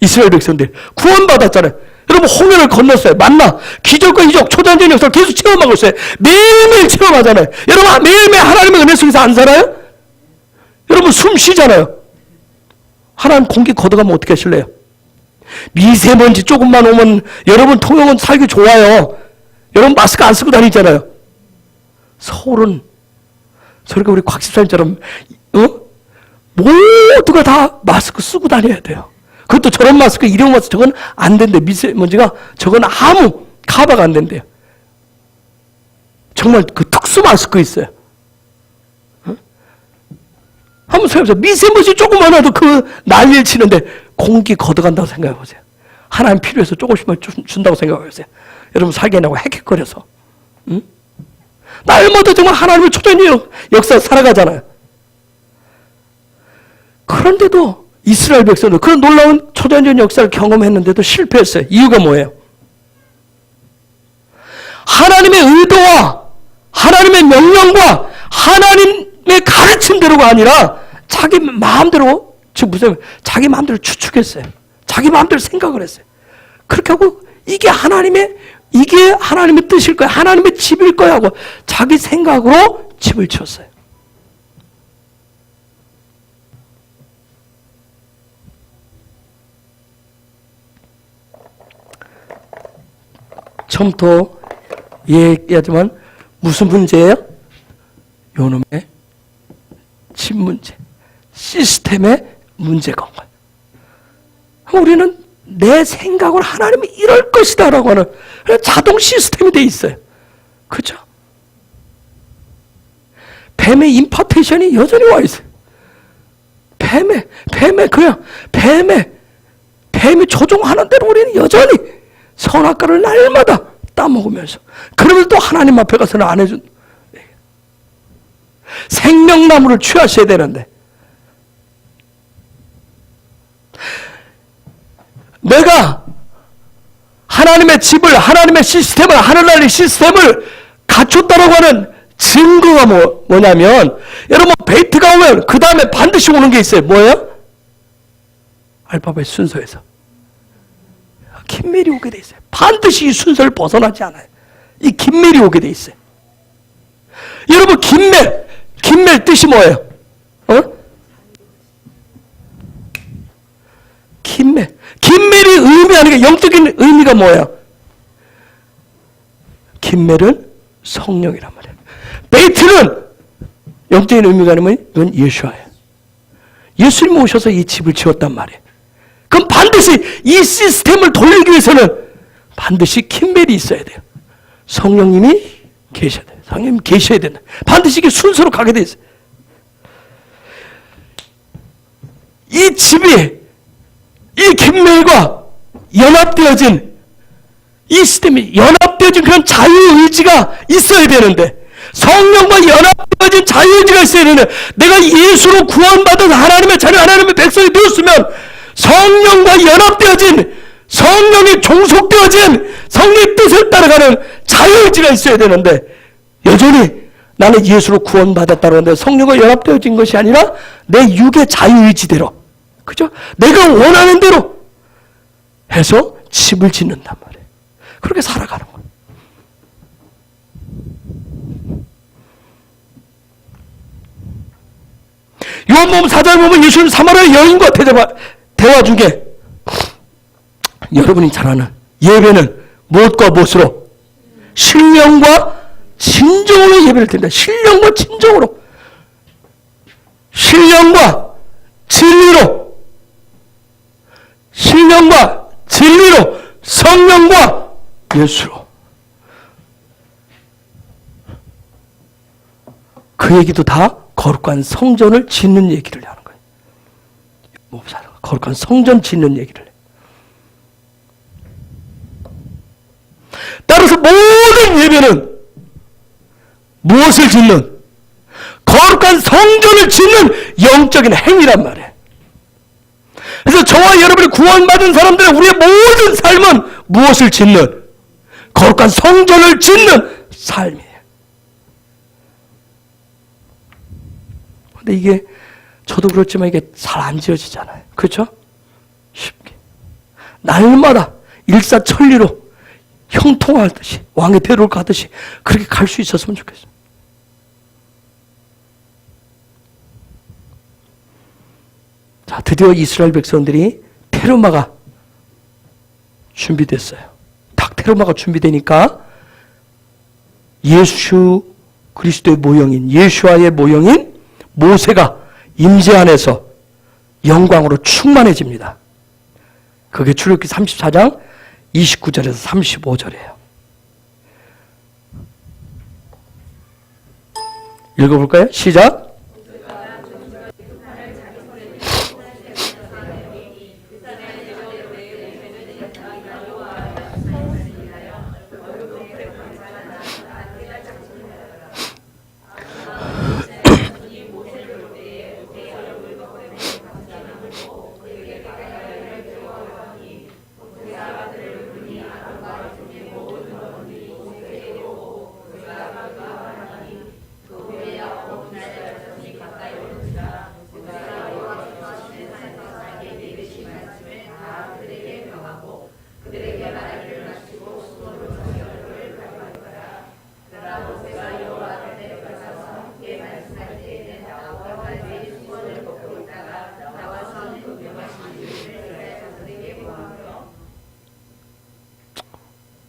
이스라엘 백성들이 구원받았잖아요. 여러분, 홍해를 건넜어요. 만나, 기적과 이적, 초자연적인 역사를 계속 체험하고 있어요. 매일매일 체험하잖아요. 여러분, 매일매일 하나님의 은혜 속에서 안 살아요? 여러분, 숨 쉬잖아요. 하나님 공기 걷어가면 어떻게 하실래요? 미세먼지 조금만 오면 여러분 통영은 살기 좋아요. 여러분 마스크 안 쓰고 다니잖아요. 서울은 저렇게 우리 곽 집사님처럼 모두가 다 마스크 쓰고 다녀야 돼요. 그것도 저런 마스크, 일회용 마스크, 저건 안 된대. 미세먼지가 저건 아무 커버가 안 된대요. 정말 그 특수 마스크 있어요. 한번 생각해보세요. 미세먼지 조금만 와도 그 난리를 치는데 공기 걷어간다고 생각해보세요. 하나님 필요해서 조금씩만 준다고 생각해보세요. 여러분 살게나고 헥헥거려서. 응? 날마다 정말 하나님의 초자연적 역사 살아가잖아요. 그런데도 이스라엘 백성들 그런 놀라운 초자연적 역사를 경험했는데도 실패했어요. 이유가 뭐예요? 하나님의 의도와 하나님의 명령과 하나님의 가르침대로가 아니라 자기 마음대로, 지금 무슨 자기 마음대로 추측했어요. 자기 마음대로 생각을 했어요. 그렇게 하고 이게 하나님의 뜻일 거야, 하나님의 집일 거야 하고 자기 생각으로 집을 지었어요. 처음부터 얘기하지만 무슨 문제예요? 요놈의 집 문제, 시스템의 문제가 온 거예요. 우리는 내 생각으로 하나님이 이럴 것이다 라고 하는 자동 시스템이 돼 있어요. 그죠? 뱀의 임파테이션이 여전히 와 있어요. 뱀이 조종하는 대로 우리는 여전히 선악과를 날마다 따먹으면서, 그러면서 또 하나님 앞에 가서는 안 해준, 생명나무를 취하셔야 되는데, 내가 하나님의 집을, 하나님의 시스템을, 하늘나라의 시스템을 갖췄다라고 하는 증거가 뭐냐면, 여러분 베이트가 오면 그 다음에 반드시 오는 게 있어요. 뭐예요? 알파벳 순서에서 긴밀이 오게 돼 있어요. 반드시 이 순서를 벗어나지 않아요. 이 긴밀이 오게 돼 있어요. 여러분 긴밀 뜻이 뭐예요? 긴밀이 의미하는 게 영적인 의미가 뭐예요? 긴밀은 성령이란 말이에요. 베이트는 영적인 의미가 아니면 이건 예수와예요. 예수님이 오셔서 이 집을 지었단 말이에요. 그럼 반드시 이 시스템을 돌리기 위해서는 반드시 긴밀이 있어야 돼요. 성령님이 계셔야 돼요. 성령님이 계셔야 된다. 반드시 이게 순서로 가게 돼 있어요. 이 집이 이 긴밀과 연합되어진, 이 시스템이 연합되어진 그런 자유의지가 있어야 되는데, 성령과 연합되어진 자유의지가 있어야 되는데, 내가 예수로 구원받은 하나님의 자녀, 하나님의 백성이 되었으면 성령과 연합되어진, 성령이 종속되어진 성령의 뜻을 따라가는 자유의지가 있어야 되는데, 여전히 나는 예수로 구원받았다는데 성령과 연합되어진 것이 아니라 내 육의 자유의지대로, 그죠? 내가 원하는 대로 해서 집을 짓는단 말이에요. 그렇게 살아가는 거예요. 요한복음 4장에 보면 예수님 사마리아 여인과 대화 중에 여러분이 잘 아는 예배는 무엇과 무엇으로? 신령과 진정으로 예배를 드린다. 신령과 진정으로. 신령과 진리로. 신령과 진리로. 성령과 예수로. 그 얘기도 다 거룩한 성전을 짓는 얘기를 하는 거예요. 거룩한 성전 짓는 얘기를 해요. 따라서 모든 예배는 무엇을 짓는? 거룩한 성전을 짓는 영적인 행위란 말이에요. 그래서 저와 여러분이 구원받은 사람들은 우리의 모든 삶은 무엇을 짓는? 거룩한 성전을 짓는 삶이에요. 근데 이게 저도 그렇지만 이게 잘 안 지어지잖아요. 그렇죠? 쉽게. 날마다 일사천리로 형통하듯이 왕의 대로를 가듯이 그렇게 갈 수 있었으면 좋겠어요. 자, 드디어 이스라엘 백성들이 테르마가 준비됐어요. 딱 테르마가 준비되니까 예수 그리스도의 모형인, 예수와의 모형인 모세가 임재 안에서 영광으로 충만해집니다. 그게 출애굽기 34장 29절에서 35절이에요. 읽어볼까요? 시작.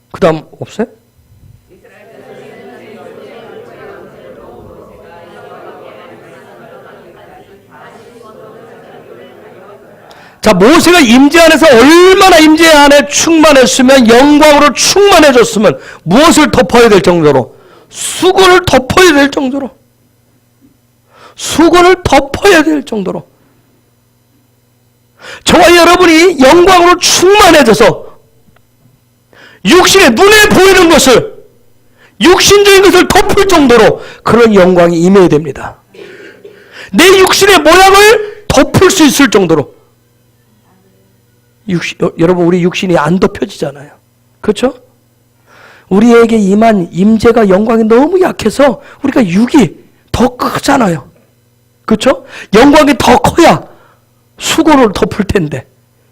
그 다음 없어요? 자, 모세가 임재 안에서 얼마나 임재 안에 충만했으면, 영광으로 충만해졌으면 무엇을 덮어야 될 정도로? 수건을 덮어야 될 정도로. 수건을 덮어야 될 정도로. 저와 여러분이 영광으로 충만해져서 육신의 눈에 보이는 것을, 육신적인 것을 덮을 정도로 그런 영광이 임해야 됩니다. 내 육신의 모양을 덮을 수 있을 정도로. 여러분, 우리 육신이 안 덮여지잖아요. 그렇죠? 우리에게 임한 임재가, 영광이 너무 약해서 우리가 육이 더 크잖아요. 그렇죠? 영광이 더 커야 수고를 덮을 텐데,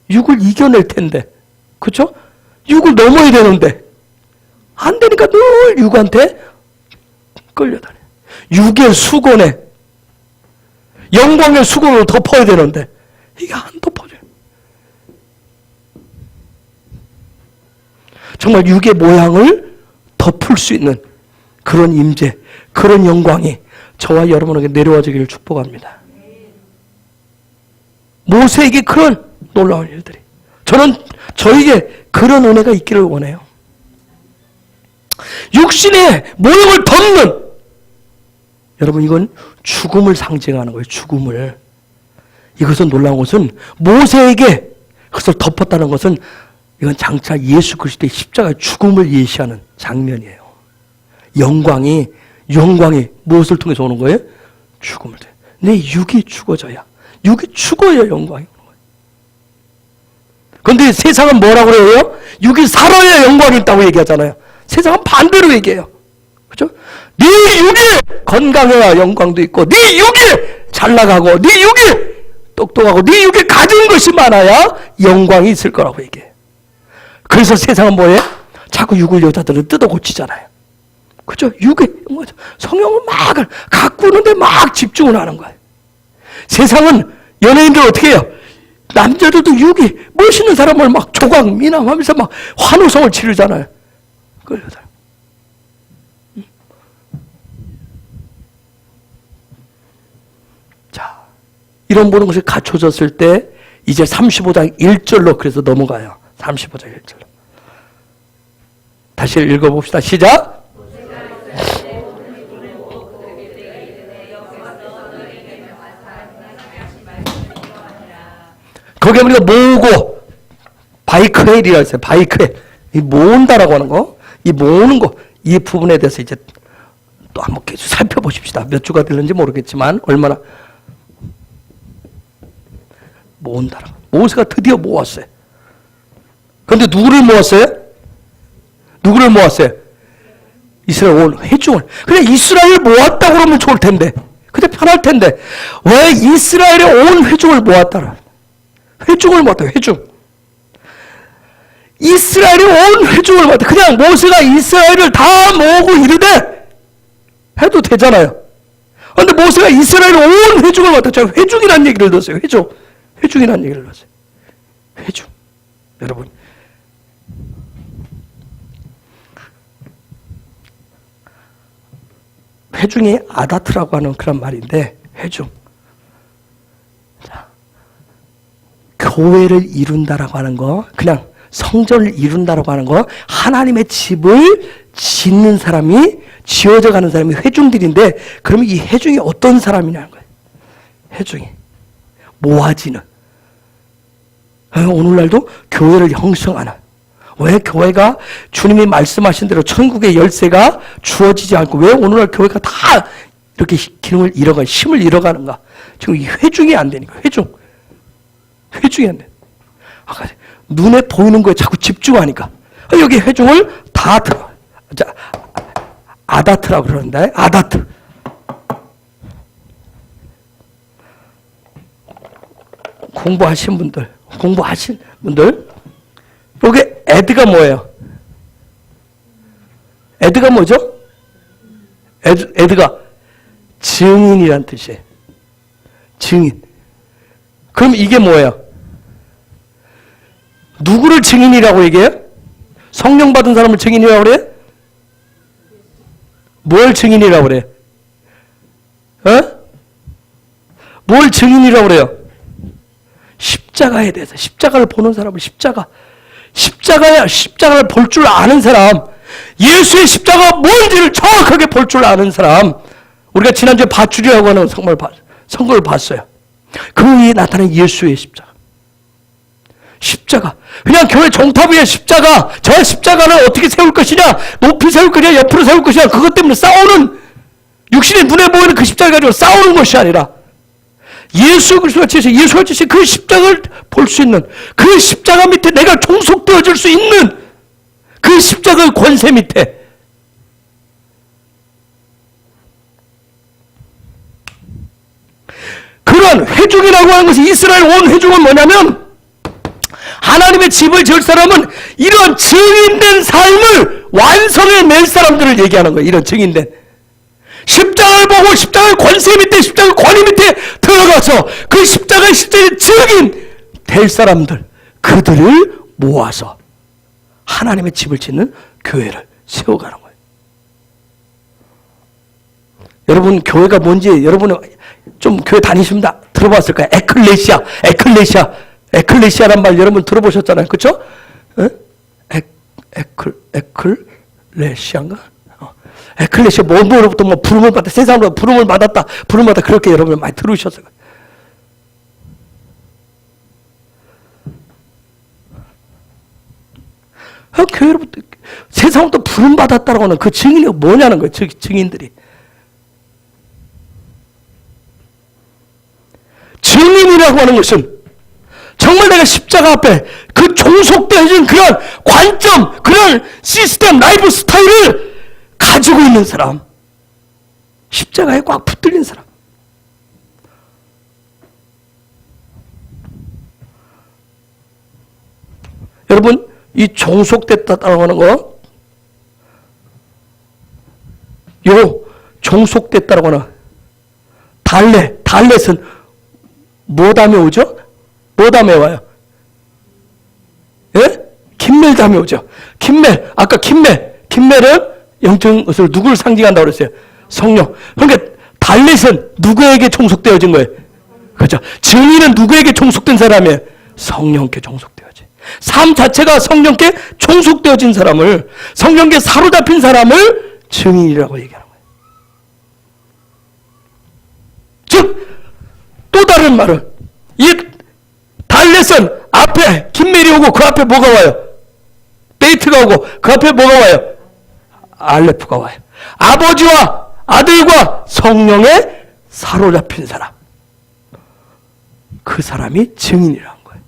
육을 이겨낼 텐데, 그렇죠? 육을 넘어야 되는데 안 되니까 늘 육한테 끌려다녀. 육의 수건에, 영광의 수건을 덮어야 되는데 이게 안 덮어져요. 정말 육의 모양을 덮을 수 있는 그런 임재, 그런 영광이 저와 여러분에게 내려와주기를 축복합니다. 모세에게 그런 놀라운 일들이, 저는 저에게 그런 은혜가 있기를 원해요. 육신의 모형을 덮는, 여러분, 이건 죽음을 상징하는 거예요. 죽음을. 이것은 놀라운 것은, 모세에게 그것을 덮었다는 것은 이건 장차 예수 그리스도의 십자가의 죽음을 예시하는 장면이에요. 영광이 무엇을 통해서 오는 거예요? 죽음을. 내 육이 죽어져야, 육이 죽어야 영광이 오는 거예요. 그런데 세상은 뭐라고 그래요? 육이 살아야 영광이 있다고 얘기하잖아요. 세상은 반대로 얘기해요. 그렇죠? 네 육이 건강해야 영광도 있고, 네 육이 잘 나가고, 네 육이 똑똑하고, 네 육이 가진 것이 많아야 영광이 있을 거라고 얘기해요. 그래서 세상은 뭐예요? 자꾸 육을 여자들은 뜯어 고치잖아요. 그죠? 육에 성형을 막 가꾸는데 막 집중을 하는 거예요. 세상은 연예인들 어떻게 해요? 남자들도 육이 멋있는 사람을 막 조각 미남하면서 막 환호성을 치르잖아요. 그 여자. 이런 모든 것이 갖춰졌을 때 이제 35장 1절로 그래서 넘어가요. 35장 1절로. 다시 읽어봅시다. 시작. 거기에 우리가 모으고 바이크헬이라고 했어요. 바이크헬. 이 모은다라고 하는 거, 이 모으는 거, 이 부분에 대해서 이제 또 한번 계속 살펴보십시다. 몇 주가 되는지 모르겠지만 얼마나 모은다라고. 모세가 드디어 모았어요. 그런데 누구를 모았어요? 누구를 모았어요? 이스라엘 온 회중을. 그냥 이스라엘을 모았다 그러면 좋을 텐데, 그냥 편할 텐데 왜 이스라엘의 온 회중을 모았다라? 회중을 모았다. 회중. 이스라엘이 온 회중을 모았다. 그냥 모세가 이스라엘을 다 모으고 이르되 해도 되잖아요. 그런데 모세가 이스라엘 온 회중을 모았다. 제가 회중이라는 얘기를 넣었어요. 회중. 회중이라는 얘기를 넣었어요. 회중. 여러분, 회중이 아다트라고 하는 그런 말인데, 회중. 자, 교회를 이룬다라고 하는 거, 그냥 성전을 이룬다라고 하는 거, 하나님의 집을 짓는 사람이, 지어져 가는 사람이 회중들인데, 그러면 이 회중이 어떤 사람이냐는 거예요. 회중이 모아지는. 오늘날도 교회를 형성하는. 왜 교회가 주님이 말씀하신 대로 천국의 열쇠가 주어지지 않고 왜 오늘날 교회가 다 이렇게 기능을 잃어가, 힘을 잃어가는가? 지금 이 회중이 안 되니까. 회중이 안 돼. 아까 눈에 보이는 거에 자꾸 집중하니까. 여기 회중을 다 들어. 자, 아다트라고 그러는데, 아다트. 공부하신 분들, 여기 에드가 뭐예요? 에드가 뭐죠? 에드가 증인이란 뜻이에요. 증인. 그럼 이게 뭐예요? 누구를 증인이라고 얘기해요? 성령 받은 사람을 증인이라고 그래요? 뭘 증인이라고 그래요? 뭘 증인이라고 그래요? 십자가에 대해서. 십자가를 보는 사람은 십자가를 볼 줄 아는 사람, 예수의 십자가가 뭔지를 정확하게 볼 줄 아는 사람. 우리가 지난주에 밧줄이라고 하는 선거를 봤어요. 그 위에 나타난 예수의 십자가. 그냥 교회 정탑 위에 십자가, 저 십자가를 어떻게 세울 것이냐, 높이 세울 것이냐, 옆으로 세울 것이냐, 그것 때문에 싸우는, 육신의 눈에 보이는 그 십자가 가지고 싸우는 것이 아니라 예수 그리스도가 지신 그 십자가를 볼 수 있는, 그 십자가 밑에 내가 종속되어질 수 있는 그 십자가의 권세 밑에 그런 회중이라고 하는 것이, 이스라엘 온 회중은 뭐냐면 하나님의 집을 지을 사람은 이런 증인된 삶을 완성해낼 사람들을 얘기하는 거예요. 이런 증인된, 십자가를 보고 십자가의 권세 밑에, 십자가의 권위 밑에 들어가서 그 십자가의 실제 증인 될 사람들, 그들을 모아서 하나님의 집을 짓는 교회를 세워가는 거예요. 여러분, 교회가 뭔지 여러분은 좀 교회 다니십니다. 들어봤을 거예요. 에클레시아란 말 여러분 들어보셨잖아요. 그렇죠? 에클레시아인가? 에클레시아 뭐로부터 뭐 부름을 받았다, 세상으로 부름을 받았다, 그렇게 여러분 많이 들으셨어요. 교회로부터 세상으로부터 부름 받았다라고 하는 그 증인이 뭐냐는 거예요. 증인들이. 증인이라고 하는 것은 정말 내가 십자가 앞에 그 종속되어진 그런 관점, 그런 시스템, 라이프 스타일을 가지고 있는 사람, 십자가에 꽉 붙들린 사람. 여러분, 이 종속됐다고 하는 거, 요 종속됐다고 하는 달렛은 뭐 다음에 오죠? 뭐 다음에 와요? 예? 킴멜 다음에 오죠. 킴멜은 영적 것을 누구를 상징한다고 그랬어요? 성령. 그러니까 달렛은 누구에게 종속되어진 거예요? 그렇죠. 증인은 누구에게 종속된 사람이에요? 성령께 종속되어지. 삶 자체가 성령께 종속되어진 사람을, 성령께 사로잡힌 사람을 증인이라고 얘기하는 거예요. 즉, 또 다른 말은, 이 달렛은 앞에 김메리 오고 그 앞에 뭐가 와요? 베이트가 오고 그 앞에 뭐가 와요? 알레프가 와요. 아버지와 아들과 성령에 사로잡힌 사람, 그 사람이 증인이라는 거예요.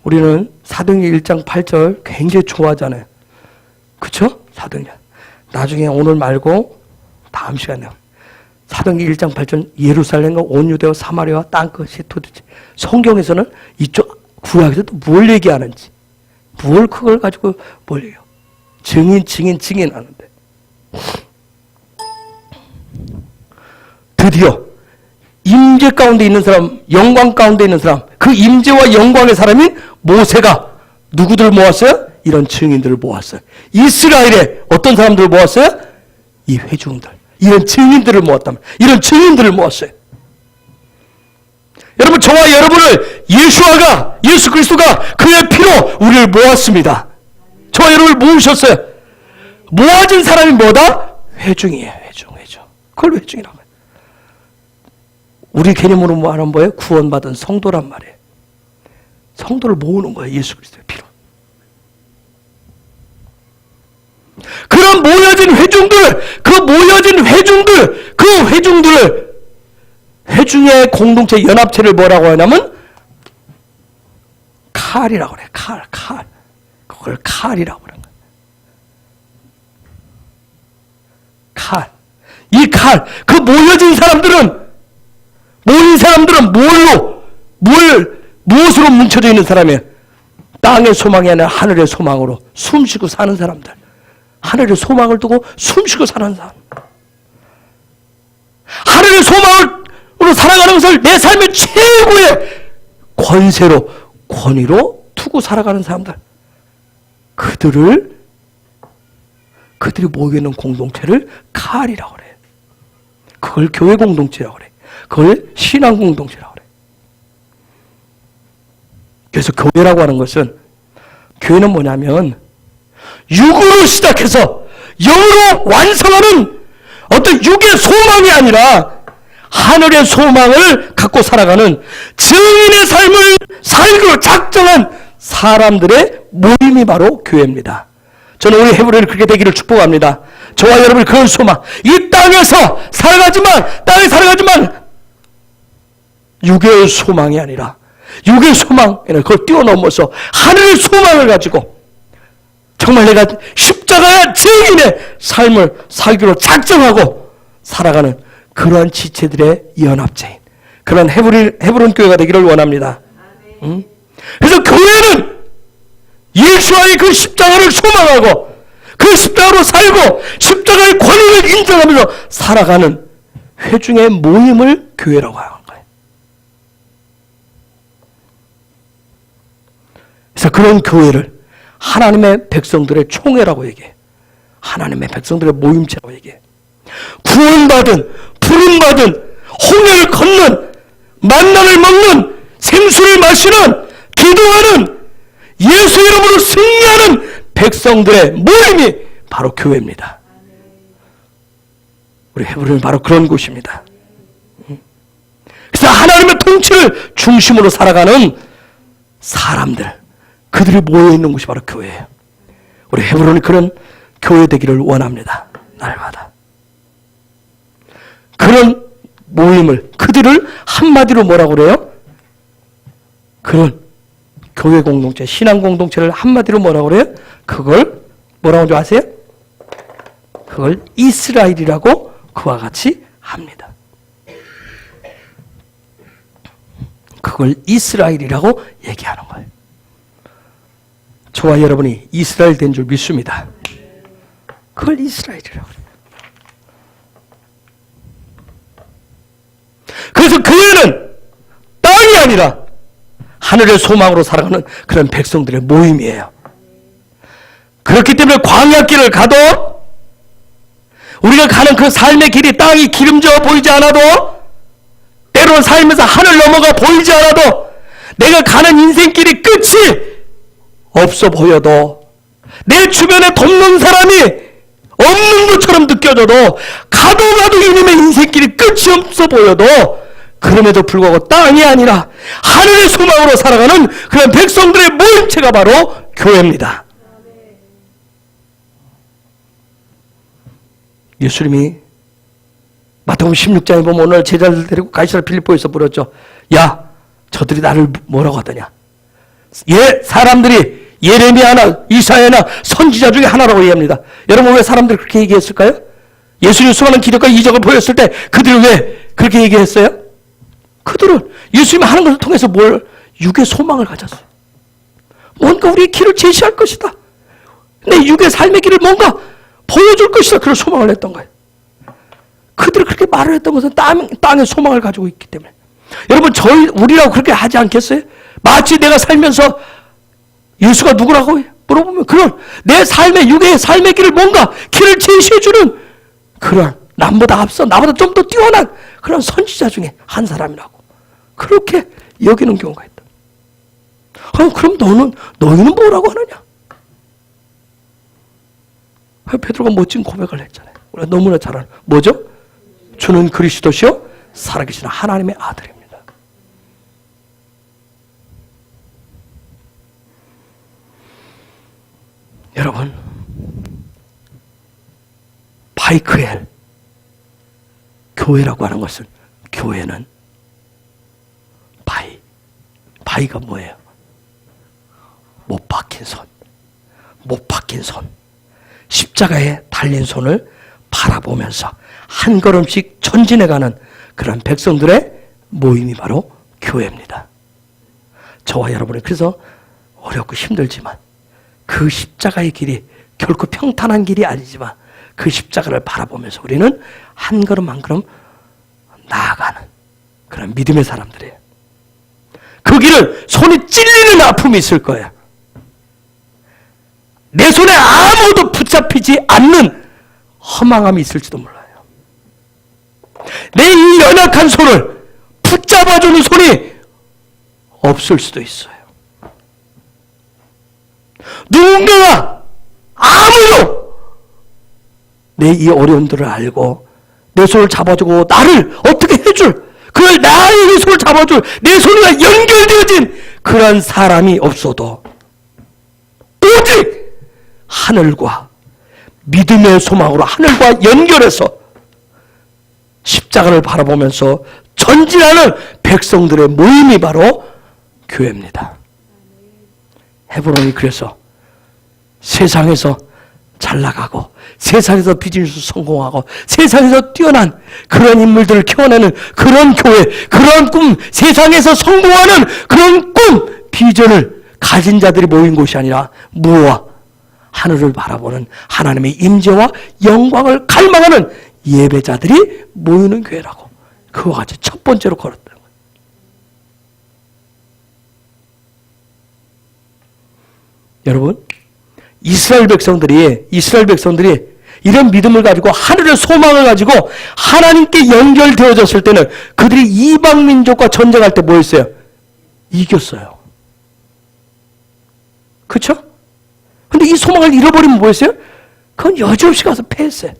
우리는 사도행전 1장 8절 굉장히 좋아하잖아요. 그쵸? 사도행전. 나중에 오늘 말고 다음 시간에 사도행전 1장 8절 예루살렘과 온 유대와 사마리아와 땅끝이 도대체, 성경에서는 이쪽 구약에서 또 뭘 얘기하는지, 뭘 그걸 가지고 뭘 얘기해요. 증인하는데 드디어 임재 가운데 있는 사람, 영광 가운데 있는 사람, 그 임재와 영광의 사람인 모세가 누구들 모았어요? 이런 증인들을 모았어요. 이스라엘에 어떤 사람들을 모았어요? 이 회중들, 이런 증인들을 모았다면, 이런 증인들을 모았어요. 여러분, 저와 여러분을 예수 그리스도가 그의 피로 우리를 모았습니다. 저와 여러분을 모으셨어요. 모아진 사람이 뭐다? 회중이에요. 회중. 그걸 회중이라고 해요. 우리 개념으로 말하는 뭐예요? 구원받은 성도란 말이에요. 성도를 모으는 거예요. 예수 그리스도의 피로. 그런 모여진 회중들, 그 회중들을, 회중의 공동체 연합체를 뭐라고 하냐면 칼이라고 그래요. 칼. 그걸 칼이라고 그래요. 칼. 이 칼, 그 모인 사람들은 무엇으로 뭉쳐져 있는 사람이에요? 땅의 소망이 아니라 하늘의 소망으로 숨쉬고 사는 사람들. 하늘의 소망을 두고 숨쉬고 사는 사람. 하늘의 소망으로 살아가는 것을 내 삶의 최고의 권위로 두고 살아가는 사람들. 그들이 모여있는 공동체를 칼이라고 그래요. 그걸 교회 공동체라고 그래요. 그걸 신앙 공동체라고 그래요. 그래서 교회라고 하는 것은, 교회는 뭐냐면 육으로 시작해서 영으로 완성하는 어떤 육의 소망이 아니라 하늘의 소망을 갖고 살아가는 증인의 삶을 살기로 작정한 사람들의 모임이 바로 교회입니다. 저는 우리 해브론이 그렇게 되기를 축복합니다. 저와 여러분이 그런 소망, 이 땅에서 살아가지만 육의 소망이 아니라, 그걸 뛰어넘어서 하늘의 소망을 가지고 정말 내가 십자가의 증인의 삶을 살기로 작정하고 살아가는 그러한 지체들의 연합체인 그런 헤브론 교회가 되기를 원합니다. 그래서 교회는 예수와의 그 십자가를 소망하고 그 십자가로 살고 십자가의 권위를 인정하면서 살아가는 회중의 모임을 교회라고 하는 거예요. 그래서 그런 교회를 하나님의 백성들의 총회라고 얘기해. 하나님의 백성들의 모임체라고 얘기해. 구원받은, 부름받은, 홍해를 걷는, 만나를 먹는, 생수를 마시는, 기도하는, 예수 이름으로 승리하는 백성들의 모임이 바로 교회입니다. 우리 헤브론은 바로 그런 곳입니다. 그래서 하나님의 통치를 중심으로 살아가는 사람들, 그들이 모여있는 곳이 바로 교회예요. 우리 헤브론이 그런 교회 되기를 원합니다. 날마다. 그런 모임을, 그들을 한마디로 뭐라고 그래요? 그런 교회 공동체, 신앙 공동체를 한마디로 뭐라고 그래요? 그걸 뭐라고 하는지 아세요? 그걸 이스라엘이라고 그와 같이 합니다. 그걸 이스라엘이라고 얘기하는 거예요. 저와 여러분이 이스라엘 된 줄 믿습니다. 그걸 이스라엘이라고 그래요. 그래서 교회는 땅이 아니라 하늘의 소망으로 살아가는 그런 백성들의 모임이에요. 그렇기 때문에 광야길을 가도 우리가 가는 그 삶의 길이 땅이 기름져 보이지 않아도, 때로는 살면서 하늘 넘어가 보이지 않아도, 내가 가는 인생길이 끝이 없어 보여도, 내 주변에 돕는 사람이 없는 것처럼 느껴져도, 가도 이놈의 인생길이 끝이 없어 보여도, 그럼에도 불구하고 땅이 아니라 하늘의 소망으로 살아가는 그런 백성들의 모임체가 바로 교회입니다. 예수님이 마태복음 16장에 보면 오늘 제자들 데리고 가이사랴 빌립보에서 물었죠. 야, 저들이 나를 뭐라고 하더냐? 사람들이 예레미야나 이사야나 선지자 중에 하나라고 얘기합니다. 여러분, 왜 사람들이 그렇게 얘기했을까요? 예수님 수많은 기적과 이적을 보였을 때 그들은 왜 그렇게 얘기했어요? 그들은 예수님이 하는 것을 통해서 육의 소망을 가졌어요. 뭔가 우리의 길을 제시할 것이다. 내 육의 삶의 길을 뭔가 보여줄 것이다. 그런 소망을 했던 거예요. 그들이 그렇게 말을 했던 것은 땅의 소망을 가지고 있기 때문에. 여러분, 우리라고 그렇게 하지 않겠어요? 마치 내가 살면서 예수가 누구라고 물어보면 그런 내 삶의 육의 삶의 길을 뭔가 길을 제시해주는 그런 남보다 앞서 나보다 좀 더 뛰어난 그런 선지자 중에 한 사람이라고 그렇게 여기는 경우가 있다. 그럼 너희는 뭐라고 하느냐? 베드로가 멋진 고백을 했잖아요. 우리가 너무나 잘 아는 뭐죠? 주는 그리스도시요 살아계신 하나님의 아들입니다. 여러분, 바이크엘 교회라고 하는 것은, 교회는 바위가 뭐예요? 못 박힌 손, 십자가에 달린 손을 바라보면서 한 걸음씩 전진해가는 그런 백성들의 모임이 바로 교회입니다. 저와 여러분이 그래서 어렵고 힘들지만 그 십자가의 길이 결코 평탄한 길이 아니지만 그 십자가를 바라보면서 우리는 한 걸음 한 걸음 나아가는 그런 믿음의 사람들이에요. 그 길은 손이 찔리는 아픔이 있을 거예요. 내 손에 아무도 붙잡히지 않는 허망함이 있을지도 몰라요. 내 이 연약한 손을 붙잡아주는 손이 없을 수도 있어요. 누군가가 아무도 내 이 어려움들을 알고 내 손을 잡아주고 나를 어떻게 해줄, 그걸 나의 손을 잡아줄 내 손과 연결되어진 그런 사람이 없어도 오직 하늘과 믿음의 소망으로 하늘과 연결해서 십자가를 바라보면서 전진하는 백성들의 모임이 바로 교회입니다. 헤브론이 그래서 세상에서 잘 나가고 세상에서 비즈니스 성공하고 세상에서 뛰어난 그런 인물들을 키워내는 그런 교회, 그런 꿈, 세상에서 성공하는 그런 꿈, 비전을 가진 자들이 모인 곳이 아니라 무엇? 하늘을 바라보는 하나님의 임재와 영광을 갈망하는 예배자들이 모이는 교회라고 그와 같이 첫 번째로 걸었다는 거예요. 여러분, 이스라엘 백성들이 이런 믿음을 가지고 하늘의 소망을 가지고 하나님께 연결되어졌을 때는 그들이 이방 민족과 전쟁할 때 뭐 했어요? 이겼어요. 그렇죠? 근데 이 소망을 잃어버리면 뭐였어요? 그건 여지없이 가서 패했어요.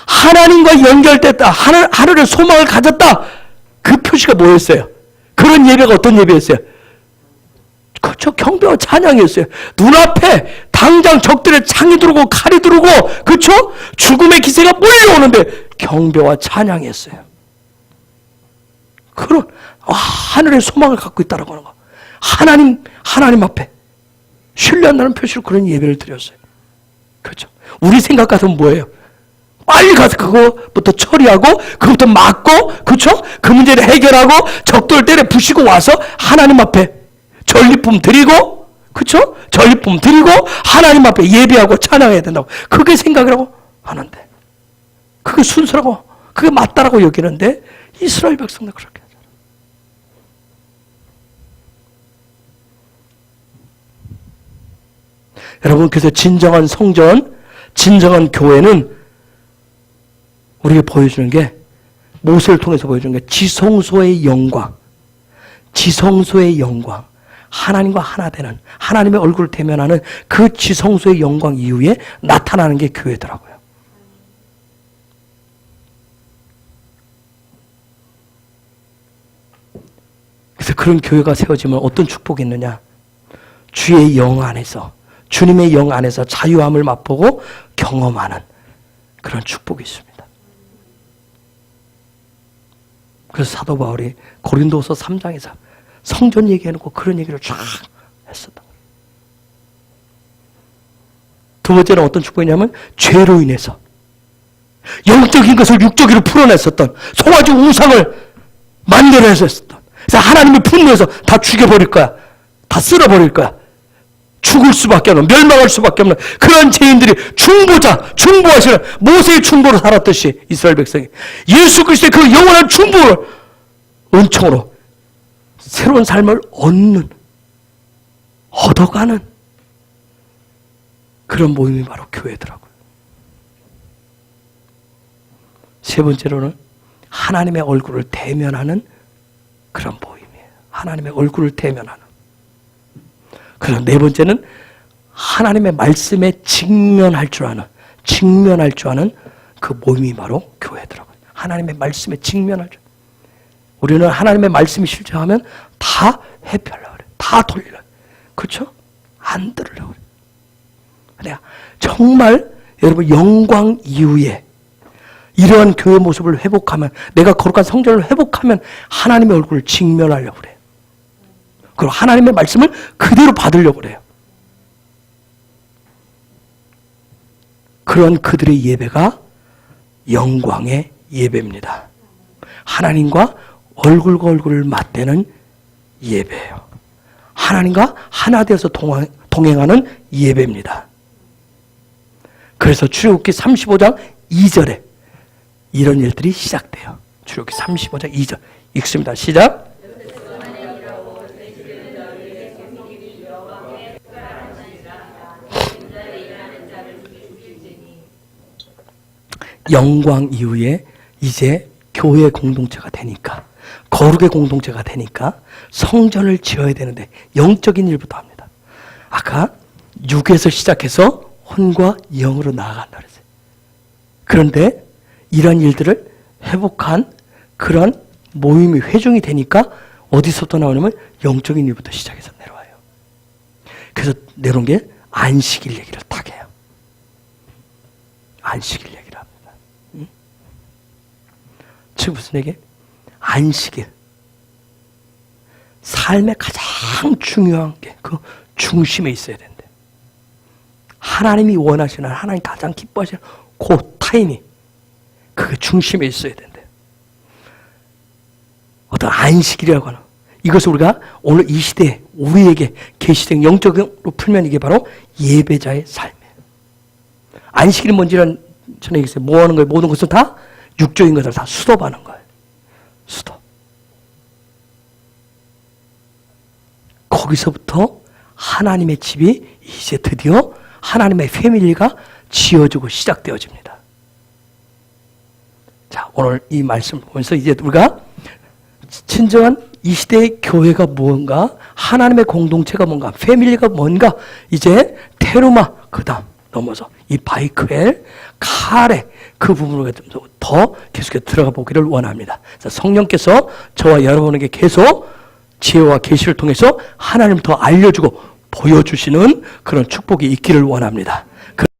하나님과 연결됐다, 하늘의 소망을 가졌다, 그 표시가 뭐였어요? 그런 예배가 어떤 예배였어요? 그렇죠. 경배와 찬양이었어요. 눈앞에 당장 적들의 창이 들어오고 칼이 들어오고, 그렇죠? 죽음의 기세가 몰려오는데 경배와 찬양이었어요. 그런 하늘의 소망을 갖고 있다라고 하는 거. 하나님 앞에 신뢰한다는 표시로 그런 예배를 드렸어요. 그렇죠. 우리 생각 같으면 뭐예요? 빨리 가서 그거부터 처리하고 그것부터 막고, 그렇죠? 그 문제를 해결하고 적들 때려 부시고 와서 하나님 앞에 전리품 드리고, 그렇죠? 전리품 드리고 하나님 앞에 예배하고 찬양해야 된다고 그게 생각이라고 하는데, 그게 순서라고, 그게 맞다라고 여기는데 이스라엘 백성들 그렇게 하잖아요. 여러분, 그래서 진정한 성전, 진정한 교회는 우리에게 보여주는 게, 모세를 통해서 보여주는 게 지성소의 영광, 지성소의 영광, 하나님과 하나 되는, 하나님의 얼굴을 대면하는 그 지성소의 영광 이후에 나타나는 게 교회더라고요. 그래서 그런 교회가 세워지면 어떤 축복이 있느냐? 주의 영 안에서, 주님의 영 안에서 자유함을 맛보고 경험하는 그런 축복이 있습니다. 그래서 사도 바울이 고린도서 3장에서 성전 얘기해놓고 그런 얘기를 쫙 했었던 거예요. 두 번째는 어떤 축복이냐면 죄로 인해서 영적인 것을 육적으로 풀어냈었던, 송아지 우상을 만들어냈었던, 그래서 하나님이 분노해서 다 죽여버릴 거야, 다 쓸어버릴 거야, 죽을 수밖에 없는, 멸망할 수밖에 없는 그런 죄인들이 중보하시는 모세의 중보로 살았듯이 이스라엘 백성이 예수 그리스도의 그 영원한 중보를 은총으로 새로운 삶을 얻어가는 그런 모임이 바로 교회더라고요. 세 번째로는 하나님의 얼굴을 대면하는 그런 모임이에요. 하나님의 얼굴을 대면하는. 그래서 네 번째는 하나님의 말씀에 직면할 줄 아는 그 모임이 바로 교회더라고요. 하나님의 말씀에 직면할 줄. 우리는 하나님의 말씀이 실제하면 다 회피하려고 그래요. 다 돌리려고. 그렇죠? 안 들으려고 그래요. 내가 정말 여러분 영광 이후에 이러한 교회 모습을 회복하면, 내가 거룩한 성전을 회복하면 하나님의 얼굴을 직면하려고 그래요. 그리고 하나님의 말씀을 그대로 받으려고 그래요. 그런 그들의 예배가 영광의 예배입니다. 하나님과 얼굴과 얼굴을 맞대는 예배예요. 하나님과 하나 되어서 동행하는 예배입니다. 그래서 출애굽기 35장 2절에 이런 일들이 시작돼요. 출애굽기 35장 2절 읽습니다. 시작. 영광 이후에 이제 교회 공동체가 되니까, 거룩의 공동체가 되니까 성전을 지어야 되는데 영적인 일부터 합니다. 아까 육에서 시작해서 혼과 영으로 나아간다 그랬어요. 그런데 이런 일들을 회복한 그런 모임이 회중이 되니까 어디서부터 나오냐면 영적인 일부터 시작해서 내려와요. 그래서 내려온 게 안식일 얘기를 딱 해요. 안식일 얘기를 합니다. 즉 무슨 얘기? 안식일. 삶의 가장 중요한 게 그 중심에 있어야 된대. 하나님이 원하시는, 하나님 가장 기뻐하시는 그 타임이 그 중심에 있어야 된대. 어떤 안식일이라고 하는, 이것을 우리가 오늘 이 시대에 우리에게 계시된 영적으로 풀면 이게 바로 예배자의 삶이에요. 안식일이 뭔지는 전에 얘기했어요. 뭐 하는 거예요? 모든 것은 다 육적인 것을 다 수도하는 거예요. 수도. 거기서부터 하나님의 집이 이제 드디어 하나님의 패밀리가 지어지고 시작되어집니다. 자, 오늘 이 말씀을 보면서 이제 우리가 진정한 이 시대의 교회가 무언가, 하나님의 공동체가 뭔가, 패밀리가 뭔가, 이제 테루마, 그 다음 넘어서 이 바이크엘, 카레, 그 부분으로 더 계속해서 들어가 보기를 원합니다. 성령께서 저와 여러분에게 계속 지혜와 계시를 통해서 하나님을 더 알려주고 보여주시는 그런 축복이 있기를 원합니다.